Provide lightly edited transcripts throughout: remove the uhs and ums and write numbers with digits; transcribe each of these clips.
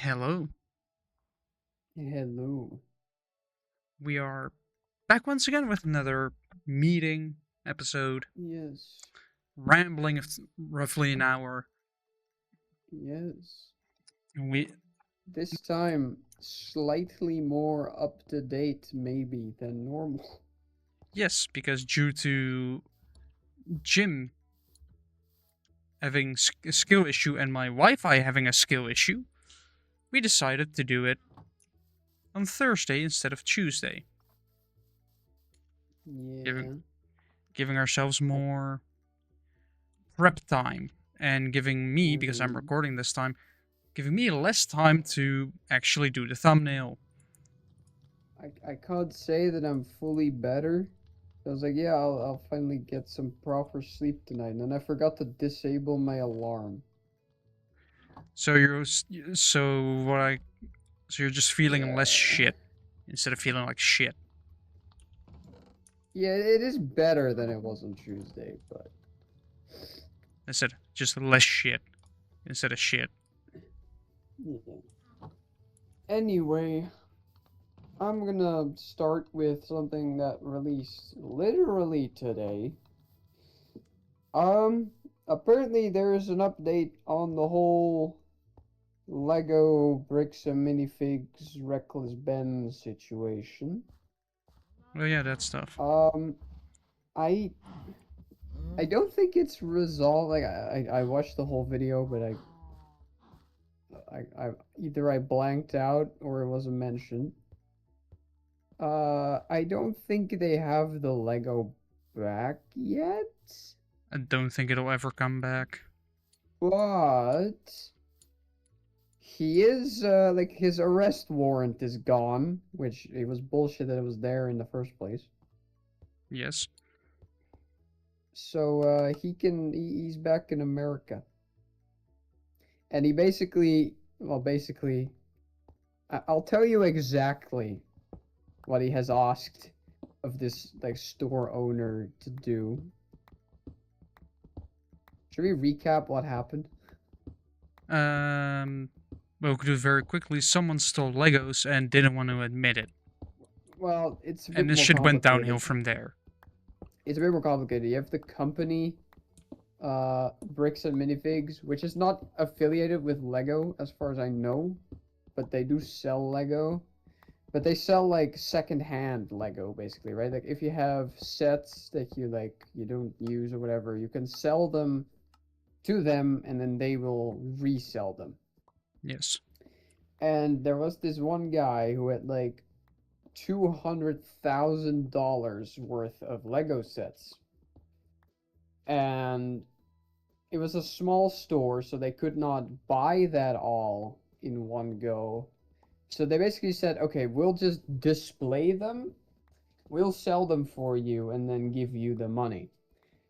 Hello. Hello. We are back once again with another meeting episode, Yes. rambling of roughly an hour. Yes. We This time, slightly more up to date, maybe, than normal. yes, because due to Jim having a skill issue and my Wi-Fi having a skill issue, we decided to do it on Thursday instead of Tuesday, giving Yeah. giving ourselves I, more prep time and giving me, because I'm mhm. recording this time, giving me less time to actually do the thumbnail. I can't say that I'm fully better. I was like, yeah, I'll finally get some proper sleep tonight. And then I forgot to disable my alarm. So you're so what I so you're just feeling less Yeah. shit instead of feeling like shit. Yeah, it is better than it was on Tuesday, but Instead, just less shit instead of shit. yeah. Anyway, I'm gonna start with something that released literally today. Um, Apparently there's an update on the whole Lego bricks and minifigs Reckless Ben situation. Well, yeah, that stuff. Um, I I don't think it's resolved. Like I watched the whole video, but I either I blanked out or it wasn't mentioned. I don't think they have the Lego back yet. I don't think it'll ever come back. But he is like his arrest warrant is gone, which it was bullshit that it was there in the first place. Yes. So he's back in America, and he basically, I'll tell you exactly what he has asked of this like store owner to do. Should we recap what happened? Um. Well, we could do it very quickly. Someone stole Legos and didn't want to admit it, Well, it's a and bit this more shit went downhill complicated. from there. It's a bit more complicated. You have the company Bricks and Minifigs, which is not affiliated with Lego as far as I know, but they do sell Lego. But they sell like second-hand Lego basically, right? Like if you have sets that you don't use or whatever, you can sell them to them and then they will resell them. Yes. And there was this one guy who had like $200,000 worth of Lego sets. And it was a small store, so they could not buy that all in one go. So they basically said, okay, we'll just display them, we'll sell them for you, and then give you the money.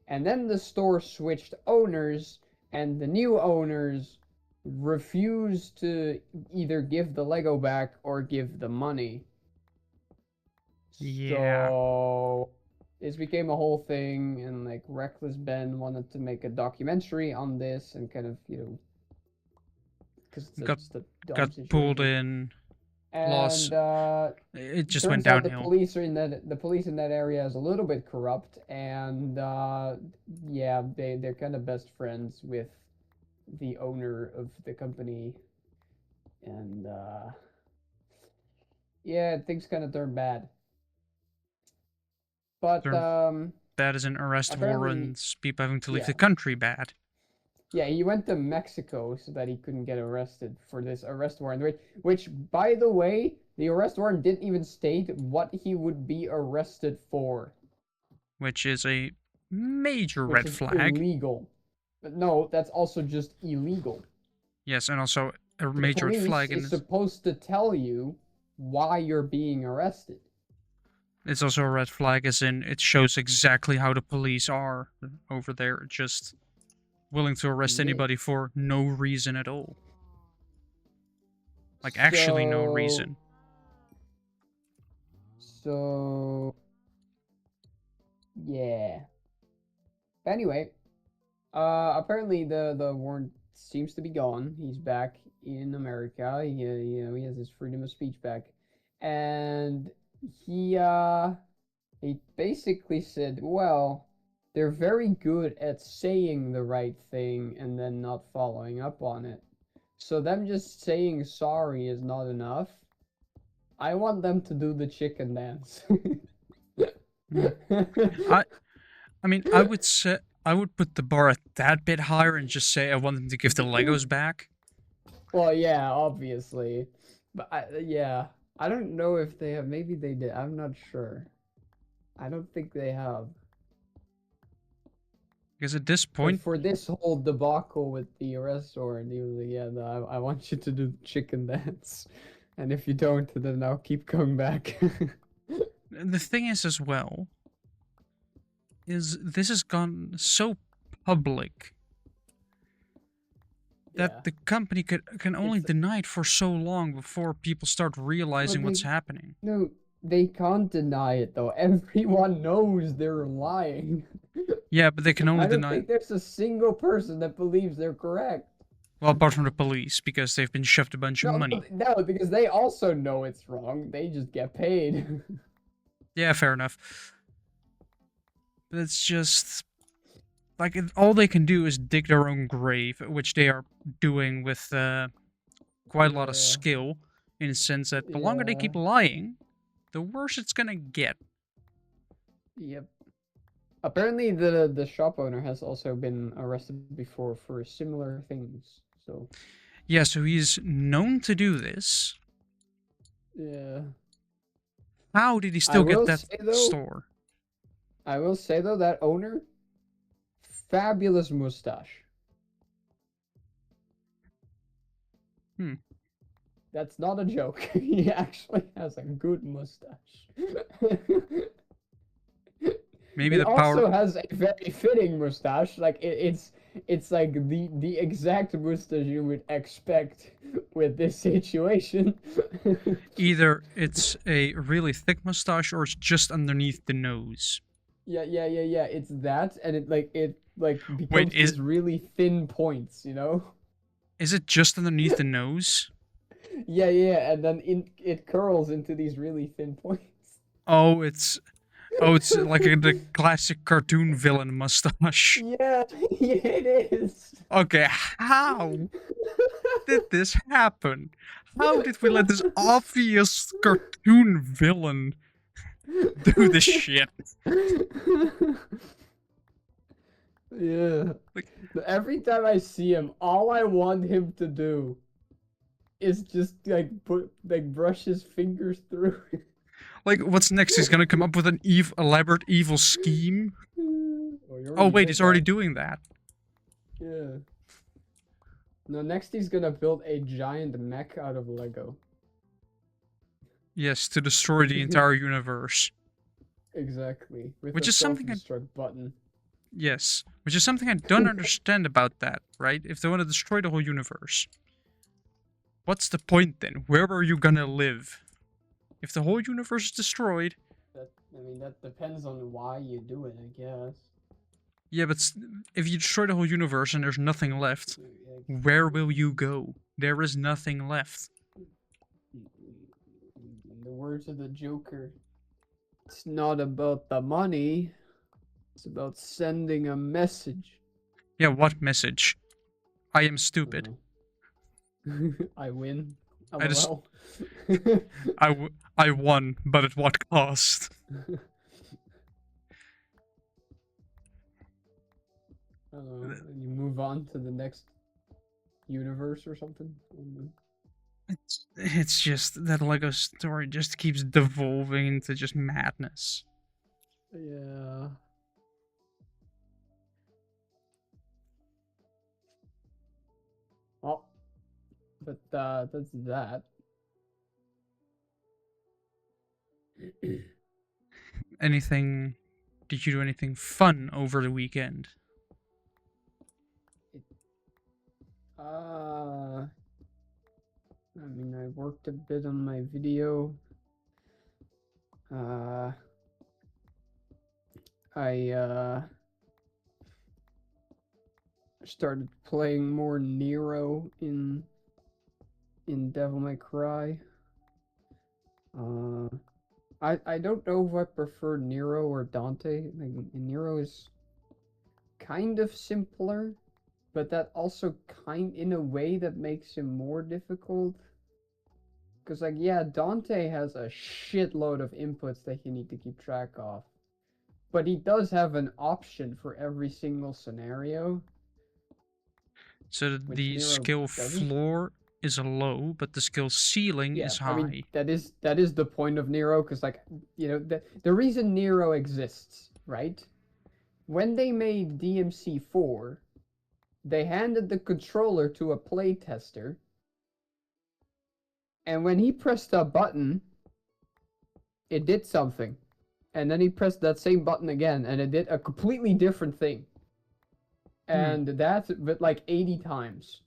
And then the store switched owners, and the new owners refused to either give the Lego back or give the money. Yeah. So this became a whole thing, and like Reckless Ben wanted to make a documentary on this and kind of, because Got it's a dumb got pulled situation. in. Loss. And It just went turns out the downhill. police are in the police in that area is a little bit corrupt, and yeah, they're kind of best friends with the owner of the company, and yeah, things kind of turn bad. But Turn bad as in arrest apparently, warrants, people having to leave yeah, the country bad. yeah, he went to Mexico so that he couldn't get arrested for this arrest warrant. Which, by the way, the arrest warrant didn't even state what he would be arrested for, Which is a major which red is flag. illegal. But no, that's also just illegal. Yes, and also a The major red police flag, is and supposed to tell you why you're being arrested. it's also a red flag, as in it shows exactly how the police are over there, just willing to arrest Yeah. anybody for no reason at all. Like, actually, no So, reason. so yeah. Anyway, apparently the warrant seems to be gone. He's back in America. He has his freedom of speech back, and he he basically said, "Well, they're very good at saying the right thing and then not following up on it. So them just saying sorry is not enough. I want them to do the chicken dance." Hmm. I I mean, I would say I would put the bar at that bit higher and just say I want them to give the Legos back. Well, yeah, obviously. But yeah, I don't know if they have. Maybe they did. I'm not sure. I don't think they have. Because at this But point, for this whole debacle with the restaurant, he was like, "Yeah, no, I want you to do the chicken dance, and if you don't, then I'll keep coming back." the thing is as well, is this has gone so public Yeah, that the company can only it's deny it for so long before people start but realizing they what's happening. no, they can't deny it though. Everyone knows they're lying. Yeah, but they can only I don't deny, think there's a single person that believes they're correct. well, apart from the police, because they've been shoved a bunch of No, money. no, because they also know it's wrong. They just get paid. Yeah, fair enough. But it's just like all they can do is dig their own grave, which they are doing with quite a lot of Yeah, skill. In the sense that the longer they yeah, keep lying, the worse it's gonna get. yep. Apparently, the shop owner has also been arrested before for similar things. So Yeah, so he's known to do this. yeah, How did he I still get will that say though, store? I will say though that owner, fabulous mustache. Hmm. That's not a joke. He actually has a good mustache. Maybe He the power. also has a very fitting mustache. Like it's like the exact mustache you would expect with this situation. Either it's a really thick mustache or it's just underneath the nose. Yeah. It's that, and it Wait, becomes these really thin points. is it just underneath the nose? Yeah, and then it curls into these really thin points. Oh, it's like the classic cartoon villain mustache. Yeah, yeah, it is. Okay, how did this happen? How did we let this obvious cartoon villain do this shit? Yeah. Like, Every time I see him, all I want him to do is just brush his fingers through it. what's next? He's gonna come up with an elaborate evil scheme. Oh, he Oh already wait, did he's already that. doing that. Yeah. No, next he's gonna build a giant mech out of Lego. Yes, to destroy the entire universe. Exactly. With Which a is something I self-destruct button. yes, which is something I don't understand about that. Right? If they want to destroy the whole universe, what's the point then? Where are you gonna live? If the whole universe is destroyed, That depends on why you do it, I guess. yeah, but if you destroy the whole universe and there's nothing left, Like, where will you go? There is nothing left. in the words of the Joker, it's not about the money, it's about sending a message. Yeah, what message? I am stupid. I win. I just LOL. I won, but at what cost? I don't know. And you move on to the next universe or something. It's just that Lego story just keeps devolving into just madness. Yeah. Well, but that's that. Anything? Did you do anything fun over the weekend? Uh, I worked a bit on my video. Uh, I started playing more Nero in Devil May Cry. Uh, I don't know if I prefer Nero or Dante. Like Nero is kind of simpler, but that also in a way that makes him more difficult. Cause like yeah, Dante has a shitload of inputs that you need to keep track of, but he does have an option for every single scenario, So which the Nero skill doesn't. floor is low, but the skill ceiling Yeah, is I mean high. that is the point of Nero, because like the reason Nero exists, right? When they made DMC4, they handed the controller to a playtester, and when he pressed a button, it did something, and then he pressed that same button again, and it did a completely different thing, Hmm. and that's but like 80 times.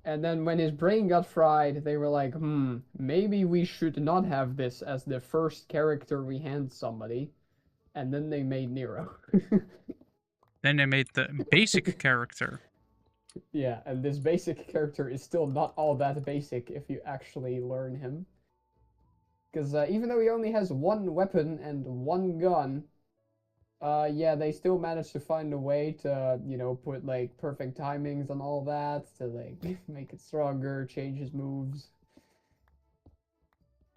And then when his brain got fried, they were like, maybe we should not have this as the first character we hand somebody. And then they made Nero. Then they made the basic character. Yeah, and this basic character is still not all that basic if you actually learn him. Because even though he only has one weapon and one gun, yeah, they still managed to find a way to, put like perfect timings on all that to like make it stronger, change his moves.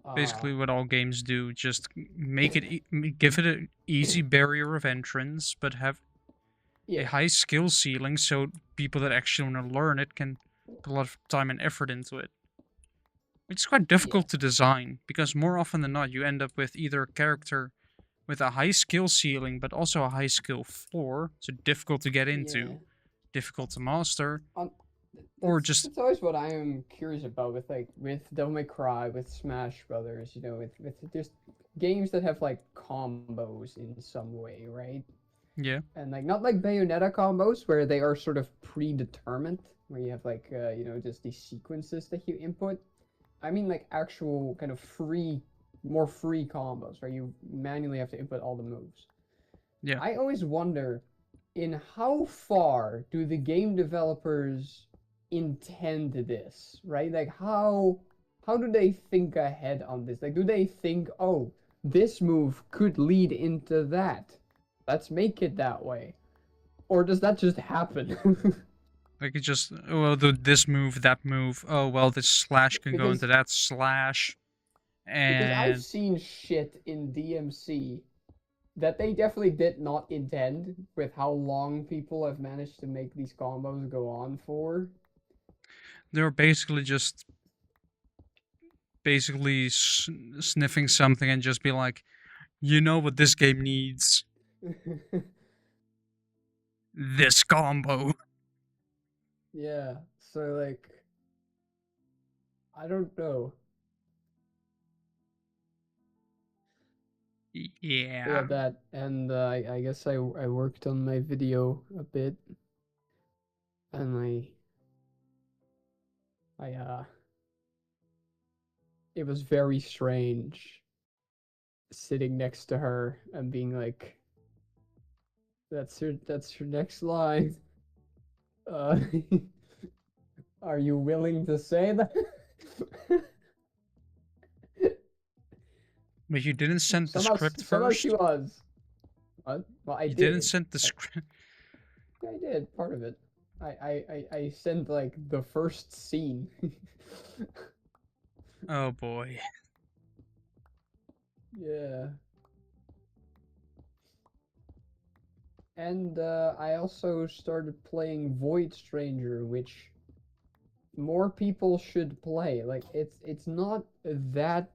Uh, Basically, what all games do, just make it, give it an easy barrier of entrance, but have a yeah, high skill ceiling so people that actually want to learn it can put a lot of time and effort into it. It's quite yeah, difficult to design because more often than not, you end up with either a character with a high skill ceiling but also a high skill floor, so difficult to get yeah. into, difficult to master, On or that's just that's always what I am curious about with Devil May Cry, with Smash Brothers, with just games that have like combos in some way, right? yeah, And like not like Bayonetta combos where they are sort of predetermined, where you have like just these sequences that you input. I mean like actual kind of more free combos where you manually have to input all the moves. yeah. I always wonder in how far do the game developers intend this, right? Like how do they think ahead on this? Like do they think, "Oh, this move could lead into that. Let's make it that way." Or does that just happen? Like it just, oh, well, do this move, that move. Oh well, this slash can go into because that slash, because I've and seen shit in DMC that they definitely did not intend with how long people have managed to make these combos go on for. they're basically just sniffing something and just be like, you know what this game needs? This combo. Yeah, so like I don't know. But yeah, Yeah. that and I guess I worked on my video a bit, and I it was very strange sitting next to her and being like, that's your next line. Uh, are you willing to say that?" But you didn't send the script Somehow she first? was. What? Well, I You didn't did. send the script. Yeah, I did part of it. I sent like the first scene. Oh boy. Yeah. And I also started playing Void Stranger, which more people should play. Like it's not that.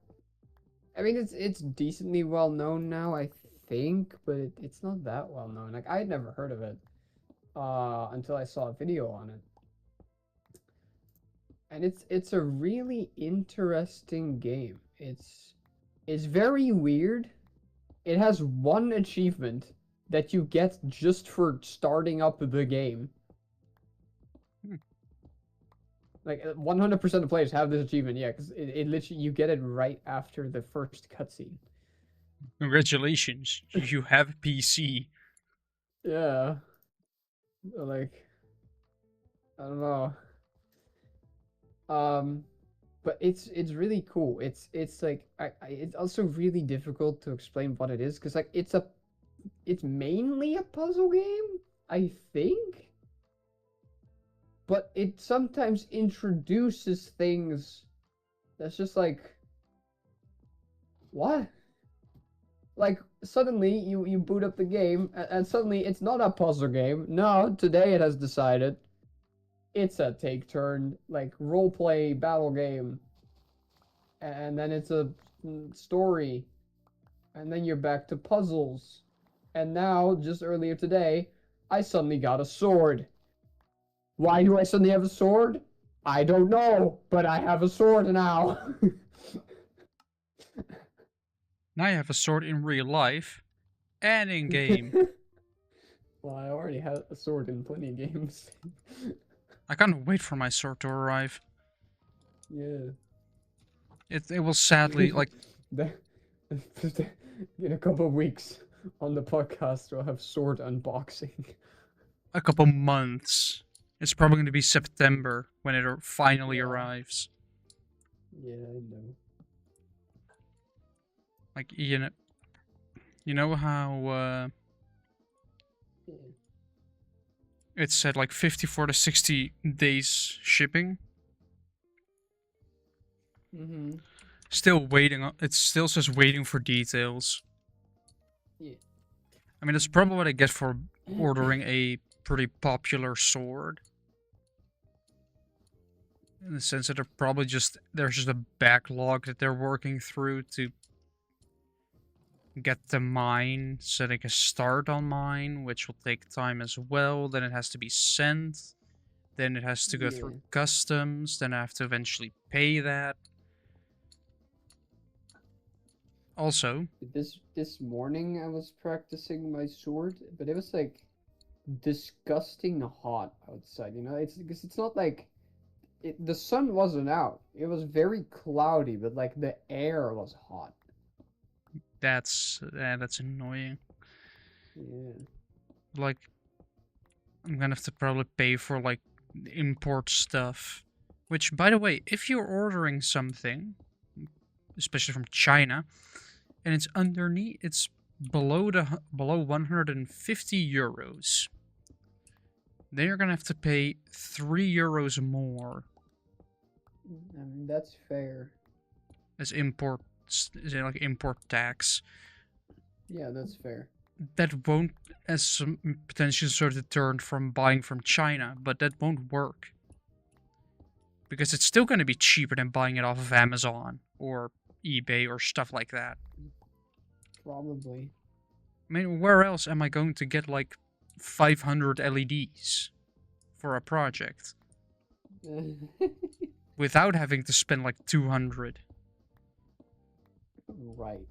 I mean, it's decently well known now, I think, but it's not that well known. Like I had never heard of it until I saw a video on it, and it's a really interesting game. It's very weird. It has one achievement that you get just for starting up the game. Hmm. Like 100% of players have this achievement, yeah, because it literally you get it right after the first cutscene. Congratulations. You have a PC. Yeah, Like, I don't know. Um, but it's really cool. It's like it's also really difficult to explain what it is because like it's mainly a puzzle game, I think, but it sometimes introduces things that's just like what? Like suddenly you boot up the game and suddenly it's not a puzzle game. No, today it has decided it's a take turn like role play battle game, and then it's a story, and then you're back to puzzles. And now, just earlier today, I suddenly got a sword. Why do I suddenly have a sword? I don't know, but I have a sword now. Now you have a sword in real life and in game. Well, I already had a sword in plenty of games. I can't wait for my sword to arrive. Yeah. It will sadly like The- in a couple of weeks on the podcast, we'll have sword unboxing. a couple months. It's probably going to be September when it finally Yeah. arrives. Yeah, I know. Like you know how Yeah. it said like 54 to 60 days shipping. Mm-hmm. Still waiting. It still says waiting for details. Yeah. I mean, that's probably what I get for ordering a pretty popular sword. In the sense that there's just a backlog that they're working through to get the mine so they can start on mine, which will take time as well. Then it has to be sent. Then it has to go through Yeah. customs. Then I have to eventually pay that. Also, This morning I was practicing my sword, but it was like disgusting hot outside. You know, it's because it's not like the sun wasn't out. It was very cloudy, but like the air was hot. that's annoying. Yeah. Like, I'm gonna have to probably pay for like import stuff. Which, by the way, if you're ordering something, especially from China, and it's below 150 euros, then you're gonna have to pay 3 euros more I mean, that's fair. as import, like import tax. Yeah, that's fair. That won't, as some potentially sort of deterrent from buying from China, but that won't work because it's still going to be cheaper than buying it off of Amazon or eBay or stuff like that. Probably. I mean, where else am I going to get like 500 LEDs for a project without having to spend like 200? Right.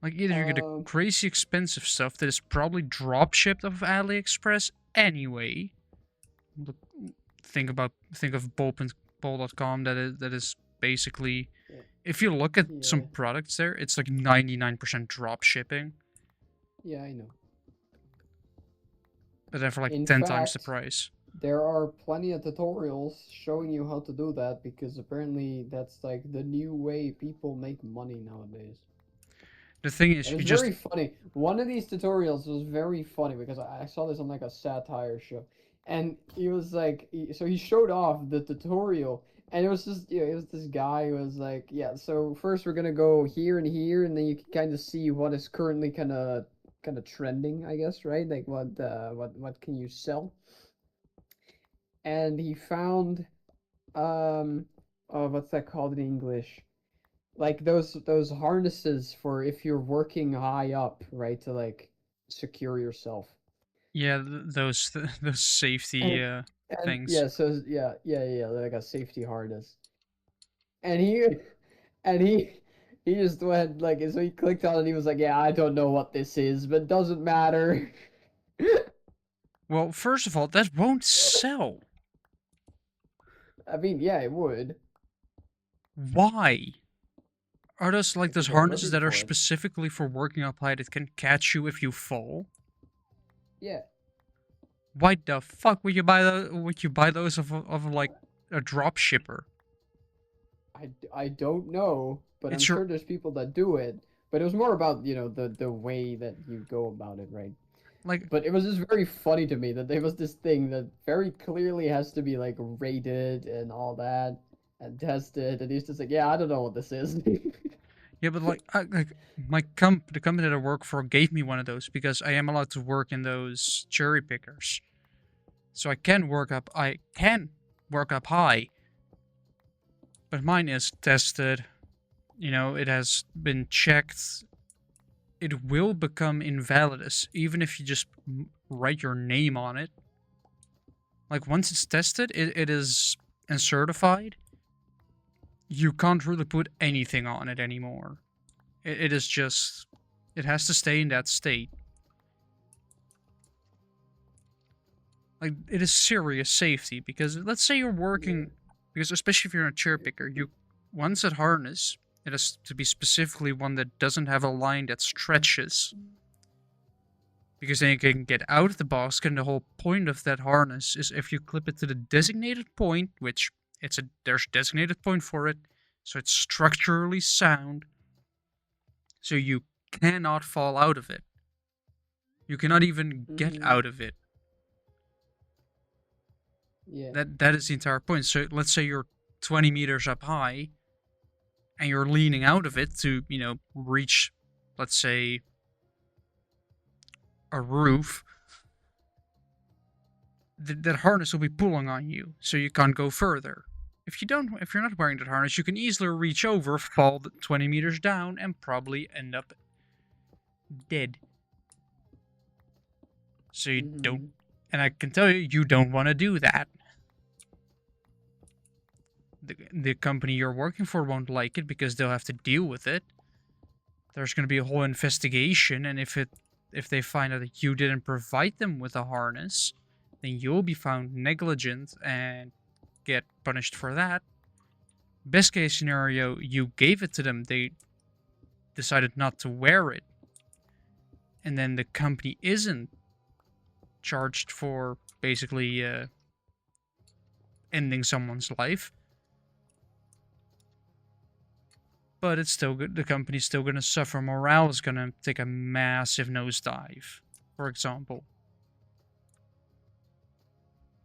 Like, either you get a crazy expensive stuff that is probably drop shipped off of AliExpress anyway. Look, think of Bowl.com that is basically, Yeah. if you look at some Yeah. products there, it's like 99% drop shipping, Yeah, I know. but then for like In 10 times the fact, price. there are plenty of tutorials showing you how to do that because apparently that's like the new way people make money nowadays. The thing is, And you it's just very funny. One of these tutorials was very funny because I saw this on like a satire show. And he was like, so he showed off the tutorial, and it was just, it was this guy who was like, yeah, so first we're gonna go here and here, and then you can kind of see what is currently kind of trending, I guess, right? Like what can you sell? And he found oh, what's that called in English? Like those harnesses for if you're working high up, right, to like secure yourself. yeah, those safety And things. yeah, so yeah, like a safety harness. And he just went like, so he clicked on it and he was like, yeah, I don't know what this is, but doesn't matter. Well, first of all, that won't sell. I mean, yeah, it would Why? Are those like if you those go harnesses looking that are for it. specifically for working up high that can catch you if you fall? Yeah. Why the fuck would you buy those of like a drop shipper? I don't know, but I'm It's your sure there's people that do it. But it was more about, the way that you go about it, right? like But it was just very funny to me that there was this thing that very clearly has to be like rated and all that and tested, and he's just like, yeah, I don't know what this is. yeah, but like the company that I work for gave me one of those because I am allowed to work in those cherry pickers, so I can work up high, but mine is tested. You know, it has been checked. It will become invalid even if you just write your name on it. Like once it's tested, it is and certified. You can't really put anything on it anymore. It is just it has to stay in that state. Like it is serious safety because let's say you're Yeah. working because especially if you're a chair picker, you once that harness it has to be specifically one that doesn't have a line that stretches because then you can get out of the basket. And the whole point of that harness is if you clip it to the designated point, which there's a designated point for it, so it's structurally sound, so you cannot fall out of it. You cannot even get Mm-hmm. out of it. Yeah. That is the entire point. So let's say you're 20 meters up high and you're leaning out of it to reach, let's say, a roof. That harness will be pulling on you, so you can't go further. If you're not wearing that harness, you can easily reach over, fall 20 meters down, and probably end up dead. So you don't, Mm-hmm. and I can tell you, you don't want to do that. The company you're working for won't like it because they'll have to deal with it. There's going to be a whole investigation, and if they find out that you didn't provide them with a harness, then you'll be found negligent and get punished for that. Best case scenario, you gave it to them, they decided not to wear it, and then the company isn't charged for basically ending someone's life. But it's still good. The company's still going to suffer. Morale is going to take a massive nosedive, for example,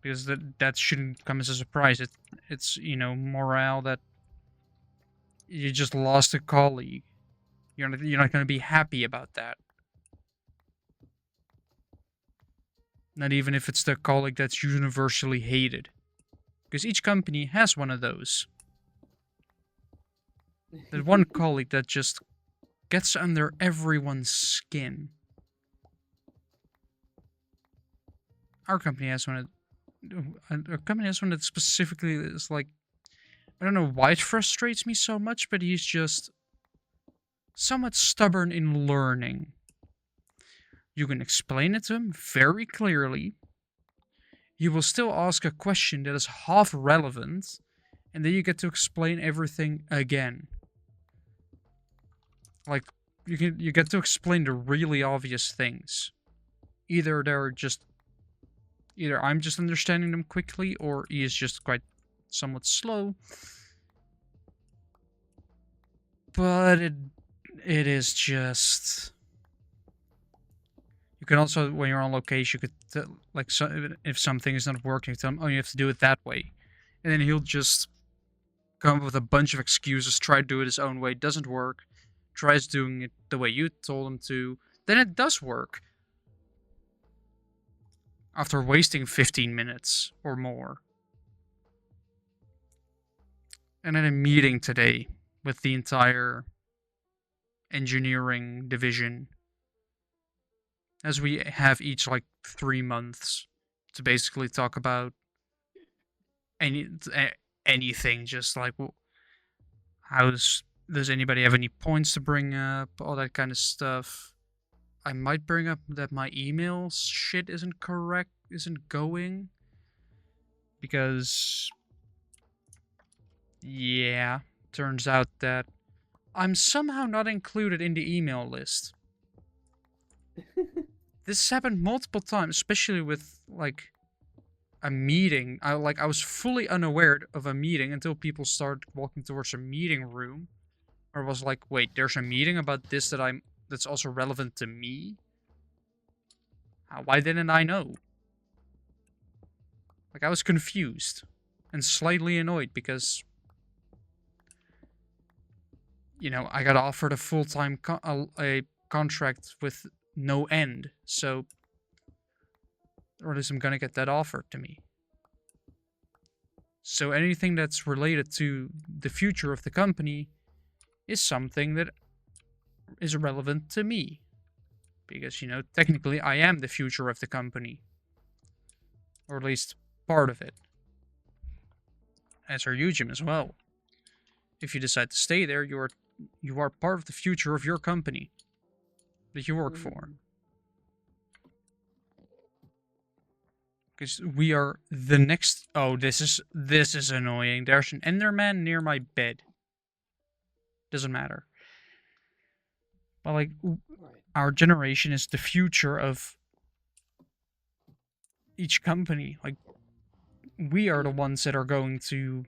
because that shouldn't come as a surprise. It's morale that you just lost a colleague. You're not going to be happy about that. Not even if it's the colleague that's universally hated, because each company has one of those. That one colleague that just gets under everyone's skin. Our company has one. Our company has one that specifically is like, I don't know why it frustrates me so much, but he's just somewhat stubborn in learning. You can explain it to him very clearly. He will still ask a question that is half relevant, and then you get to explain everything again. Like you get to explain the really obvious things. Either they're just either I'm just understanding them quickly, or he is just quite somewhat slow. But it is just. You can also, when you're on location, you could like if something is not working, tell him, "Oh, you have to do it that way," and then he'll just come up with a bunch of excuses, try to do it his own way, doesn't work, tries doing it the way you told him to, then it does work. After wasting 15 minutes or more. And in a meeting today with the entire engineering division, as we have each like 3 months to basically talk about any anything, just like does anybody have any points to bring up, all that kind of stuff. I might bring up that my email shit isn't going because yeah, turns out that I'm somehow not included in the email list. this happened multiple times, especially with like a meeting. I was fully unaware of a meeting until people started walking towards a meeting room, or was like, wait, there's a meeting about this that's also relevant to me. Why didn't I know? Like, I was confused and slightly annoyed because, you know, I got offered a full-time a contract with no end, so or at least I'm gonna get that offered to me. So anything that's related to the future of the company is something that is relevant to me. Because, you know, technically I am the future of the company. Or at least part of it. As are you, Jim, as well. If you decide to stay there, you are part of the future of your company that you work for. Because we are the next. Oh, this is annoying. There's an Enderman near my bed. Doesn't matter. But like, our generation is the future of each company. Like, we are the ones that are going to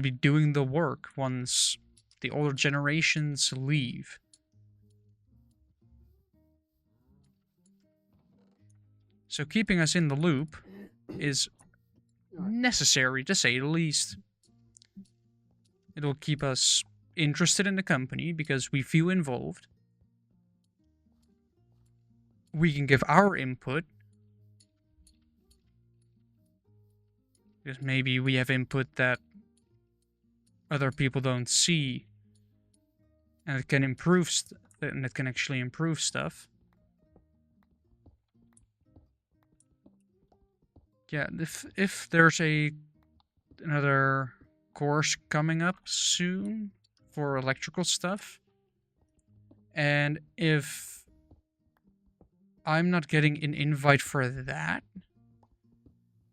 be doing the work once the older generations leave. So keeping us in the loop is necessary, to say the least. It'll keep us interested in the company because we feel involved. We can give our input because maybe we have input that other people don't see, and it can actually improve stuff. Yeah, if there's another course coming up soon for electrical stuff, and if I'm not getting an invite for that,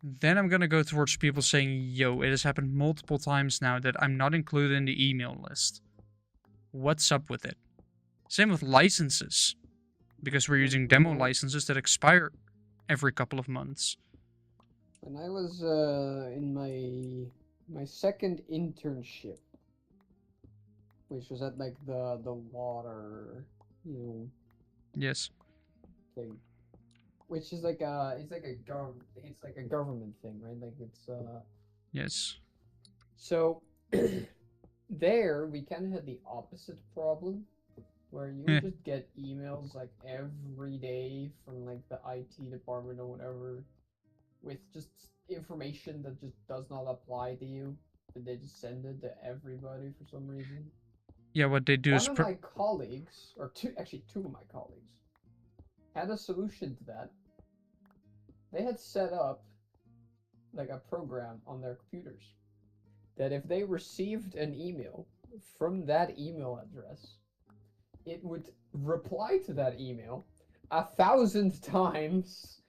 then I'm gonna go towards people saying, yo, it has happened multiple times now that I'm not included in the email list. What's up with it? Same with licenses, because we're using demo licenses that expire every couple of months. When I was in my second internship, which was at like the water, you know, Yes. thing, which is like it's like a government thing, right? Like it's Yes. So there we kind of had the opposite problem where you Yeah. would just get emails like every day from like the IT department or whatever with just information that just does not apply to you, but they just send it to everybody for some reason. Yeah, what they do One is of my colleagues, or two of my colleagues, had a solution to that. They had set up like a program on their computers that if they received an email from that email address, it would reply to that email 1,000 times.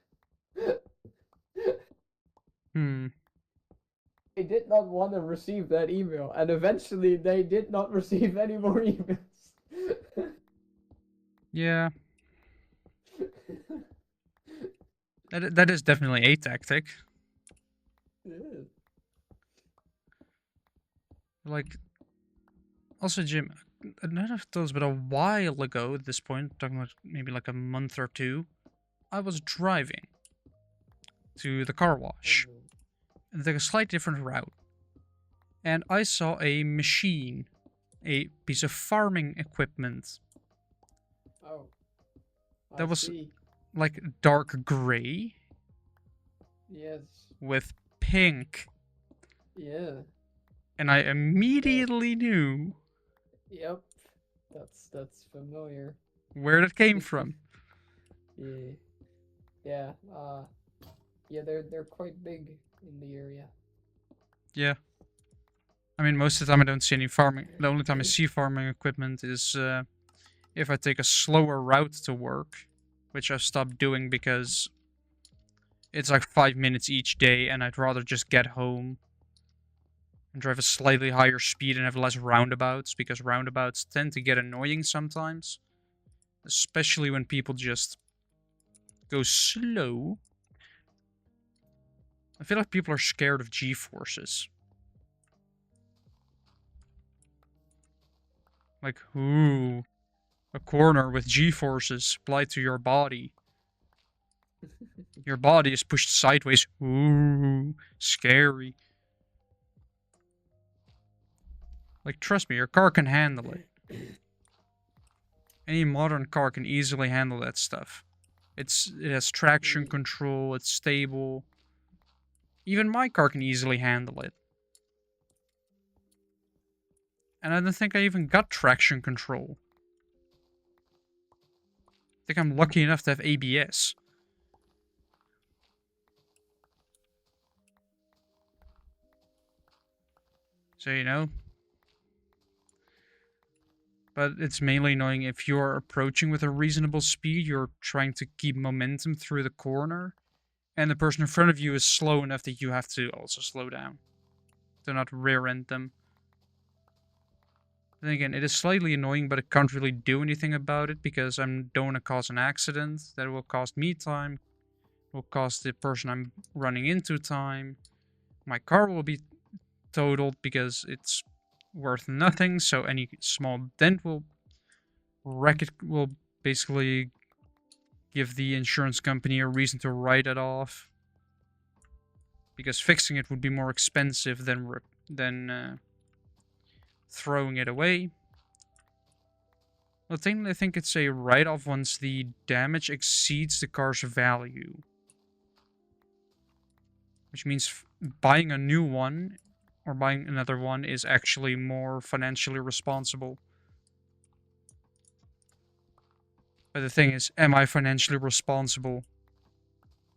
They did not want to receive that email, and eventually they did not receive any more emails. Yeah. That is definitely a tactic. Yeah. Like, also, Jim, I don't know if it was, but a while ago at this point, talking about maybe like a month or two, I was driving to the car wash and took a slightly different route. And I saw a machine, a piece of farming equipment. Oh. That was like dark gray. Yes. With pink. Yeah. And I immediately knew. Yep. That's familiar. Where that came from. Yeah. Yeah. Yeah, they're quite big in the area. Yeah. I mean, most of the time I don't see any farming. The only time I see farming equipment is if I take a slower route to work, which I've stopped doing because it's like 5 minutes each day, and I'd rather just get home and drive a slightly higher speed and have less roundabouts, because roundabouts tend to get annoying sometimes. Especially when people just go slow. I feel like people are scared of G-forces. Like, ooh, a corner with G-forces applied to your body. Your body is pushed sideways. Ooh, scary. Like, trust me, your car can handle it. Any modern car can easily handle that stuff. It has traction control, it's stable. Even my car can easily handle it. And I don't think I even got traction control. I think I'm lucky enough to have ABS. So, you know. But it's mainly annoying if you're approaching with a reasonable speed, you're trying to keep momentum through the corner, and the person in front of you is slow enough that you have to also slow down. To not rear-end them. Then again, it is slightly annoying, but I can't really do anything about it because I don't want to cause an accident. That will cost me time. Will cost the person I'm running into time. My car will be totaled because it's worth nothing, so any small dent will wreck it, will basically give the insurance company a reason to write it off. Because fixing it would be more expensive than throwing it away. Well, technically, I think it's a write-off once the damage exceeds the car's value. Which means buying a new one or buying another one is actually more financially responsible. But the thing is, am I financially responsible?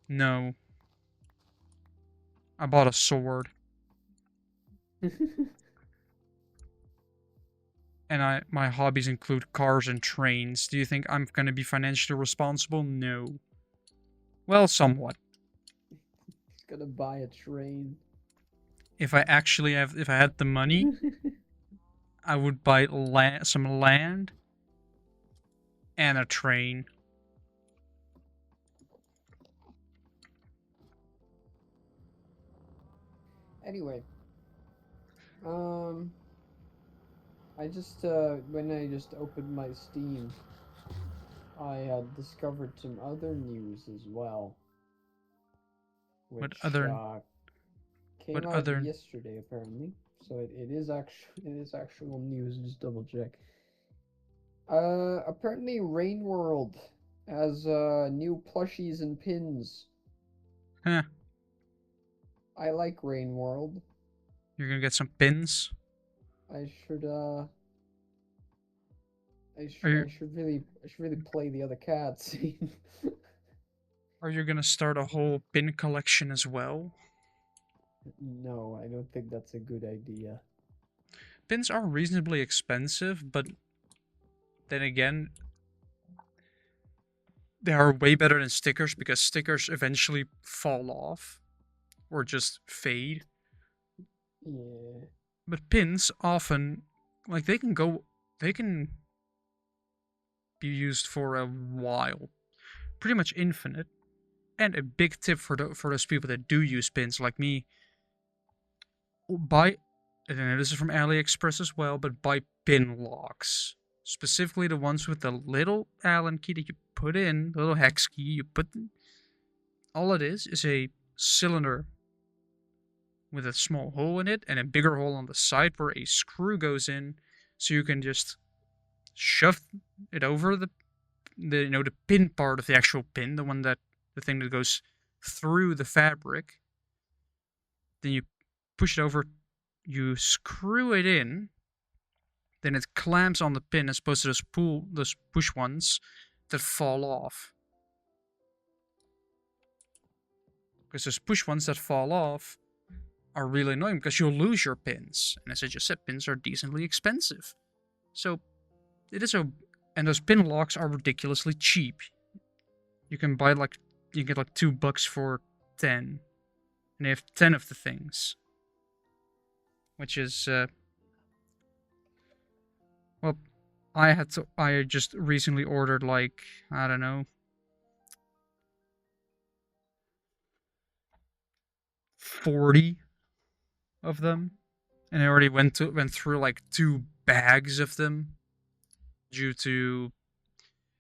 No. I bought a sword. And my hobbies include cars and trains. Do you think I'm gonna be financially responsible? No. Well, somewhat. He's gonna buy a train. If I had the money, I would buy some land and a train. Anyway, I just when I just opened my Steam, I had discovered some other news as well, What which other came what out other yesterday apparently. So it is actual news. Just double check. Apparently Rain World has new plushies and pins. Huh. I like Rain World. You're gonna get some pins? I should Are you I should really play the other cats. are you gonna start a whole pin collection as well? No, I don't think that's a good idea. Pins are reasonably expensive, but then again, they are way better than stickers because stickers eventually fall off or just fade. Yeah. But pins often, like they can be used for a while, pretty much infinite. And a big tip for those people that do use pins, like me, buy. And this is from AliExpress as well, but buy pin locks. Specifically, the ones with the little Allen key that you put in, the little hex key you put. All it is a cylinder with a small hole in it and a bigger hole on the side where a screw goes in, so you can just shove it over the the pin part of the actual pin, the thing that goes through the fabric. Then you push it over, you screw it in, then it clamps on the pin as opposed to those push ones that fall off. Because those push ones that fall off are really annoying because you'll lose your pins. And as I just said, pins are decently expensive. So it is and those pin locks are ridiculously cheap. You can get like $2 for 10. And they have 10 of the things. Which is well, I just recently ordered like, I don't know, 40 of them, and I already went through like 2 bags of them due to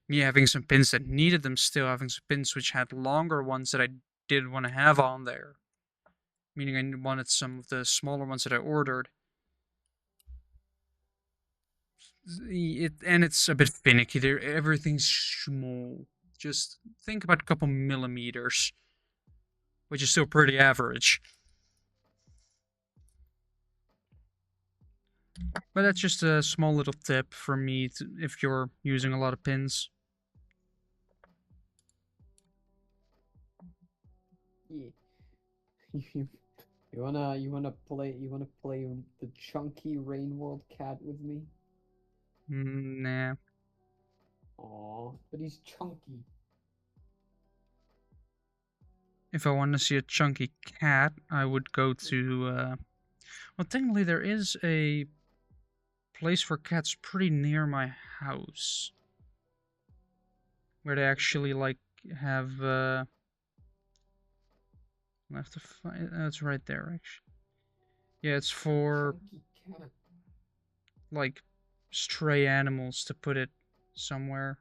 me having some pins that needed them still, having some pins which had longer ones that I didn't want to have on there. Meaning I wanted some of the smaller ones that I ordered. And it's a bit finicky. Everything's small. Just think about a couple millimeters, which is still pretty average. But that's just a small little tip from me if you're using a lot of pins. Yeah. you wanna play the chunky Rain World cat with me? Nah. Aw, but he's chunky. If I want to see a chunky cat, I would go to. Well, technically, there is a place for cats pretty near my house where they actually like have. I have to find. It's right there, actually. Yeah, it's for Chunky cat. like stray animals to put it somewhere.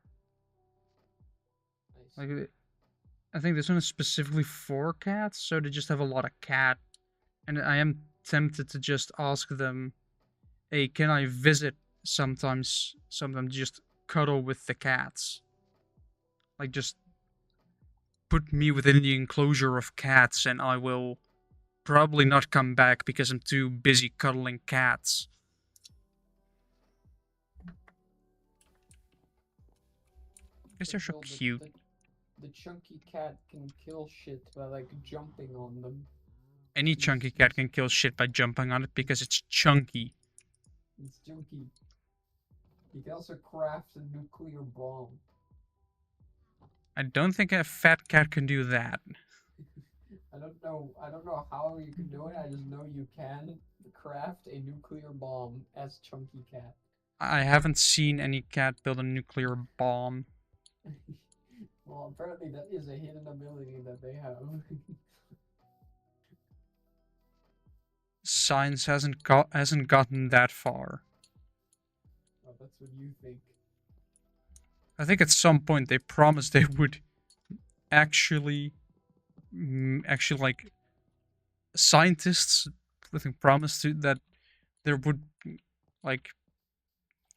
Nice. Like, I think this one is specifically for cats, so they just have a lot of cat. And I am tempted to just ask them, "Hey, can I visit sometimes just cuddle with the cats? Like, just put me within the enclosure of cats, and I will probably not come back because I'm too busy cuddling cats." Because they're so Well, cute. the chunky cat can kill shit by like jumping on them. Any chunky cat can kill shit by jumping on it because it's chunky. It's chunky. He can also craft a nuclear bomb. I don't think a fat cat can do that. I don't know. I don't know how you can do it. I just know you can craft a nuclear bomb as Chunky Cat. I haven't seen any cat build a nuclear bomb. Well, apparently that is a hidden ability that they have. Science hasn't gotten that far. Oh, that's what you think. I think at some point they promised they would actually like scientists. I think promised that there would like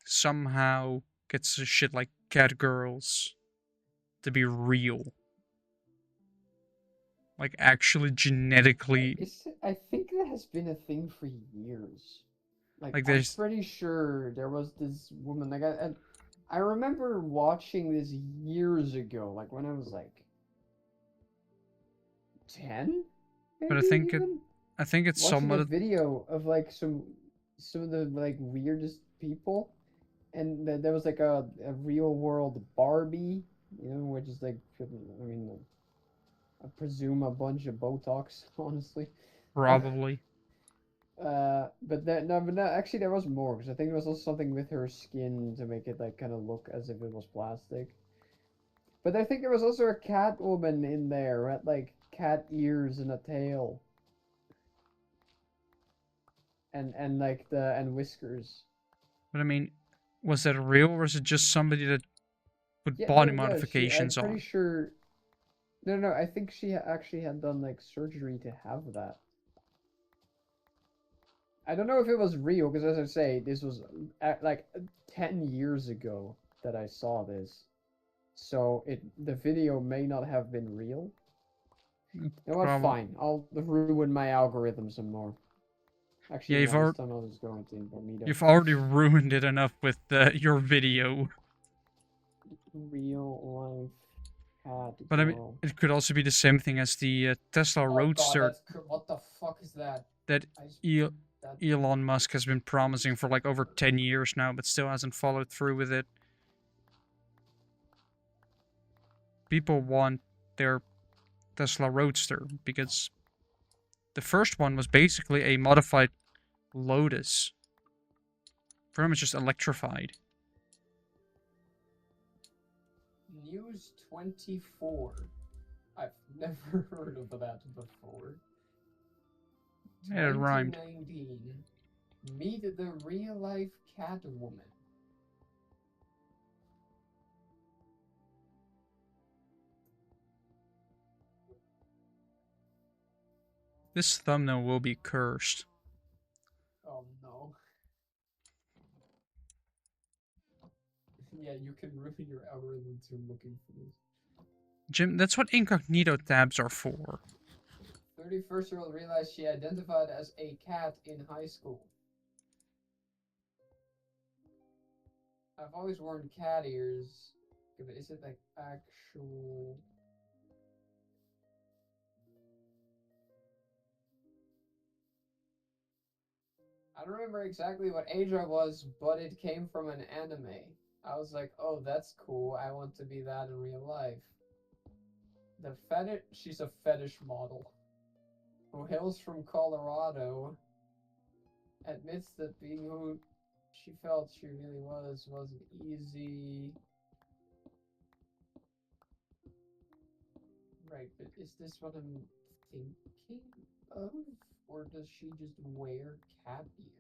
somehow get shit like cat girls to be real. Like actually genetically. I think that has been a thing for years. Like I'm There's pretty sure there was this woman. Like I remember watching this years ago. Like when I was like 10, but maybe even. I think it's Watching a somewhat video of like some of the like weirdest people, and there was like a real world Barbie, which is like, I mean, I presume a bunch of Botox, honestly. probably. But no, actually there was more because I think there was also something with her skin to make it like kind of look as if it was plastic. But I think there was also a cat woman in there who had like cat ears and a tail and like the and whiskers. But I mean, was that real or was it just somebody that put Yeah, body no, yeah, I'm modifications pretty on? sure. No, I think she actually had done like surgery to have that. I don't know if it was real because, as I say, this was like 10 years ago that I saw this. So the video may not have been real. You know what? Probably. Fine. I'll ruin my algorithm some more. Yeah, Actually, no, this time I'll just go into incognito. you've already ruined it enough with your video. Real life cat But I mean, girl. it could also be the same thing as the Tesla Oh god, Roadster what the fuck is that? that Elon Musk has been promising for like over 10 years now, but still hasn't followed through with it. People want their Tesla Roadster because the first one was basically a modified Lotus. Pretty much just electrified. Muse 24. I've never heard of that before. Yeah, it rhymed. 2019. Meet the real-life Catwoman. This thumbnail will be cursed. Oh no. Yeah, you can ruin your algorithm too looking for this. Jim, that's what incognito tabs are for. 31st-year-old realized she identified as a cat in high school. I've always worn cat ears. Okay, but is it like actual... I don't remember exactly what age I was, but it came from an anime. I was like, oh, that's cool. I want to be that in real life. The fetish... She's a fetish model who hails from Colorado, admits that being who she felt she really wasn't easy. Right, but is this what I'm thinking of? Or does she just wear cat ears?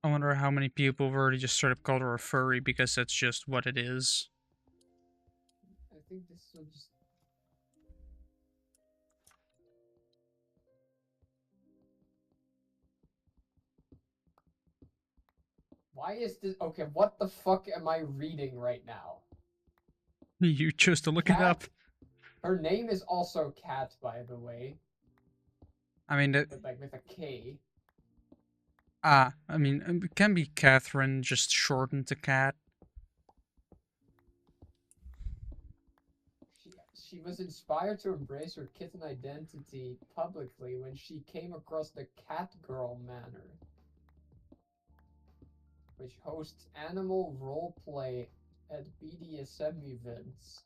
I wonder how many people have already just straight up called her a furry because that's just what it is. I think this will just... Why is this... Okay, what the fuck am I reading right now? You chose to look it up. Her name is also Cat, by the way. I mean, But like with a K. I mean, it can be Catherine, just shortened to Cat. She was inspired to embrace her kitten identity publicly when she came across the Catgirl Manor, which hosts animal roleplay at BDSM events.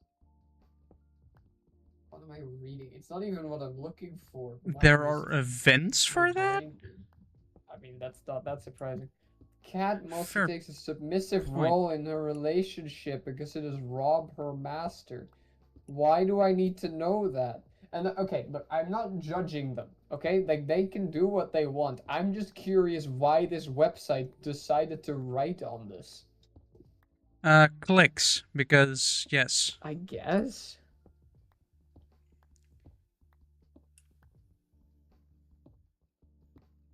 What am I reading? It's not even what I'm looking for. There are events for that? I mean, that's not that surprising. Cat mostly Fair takes a submissive point. role in her relationship because it is Rob her master. Why do I need to know that? And okay, look, I'm not judging them, okay? Like, they can do what they want. I'm just curious why this website decided to write on this. Clicks, because, yes. I guess.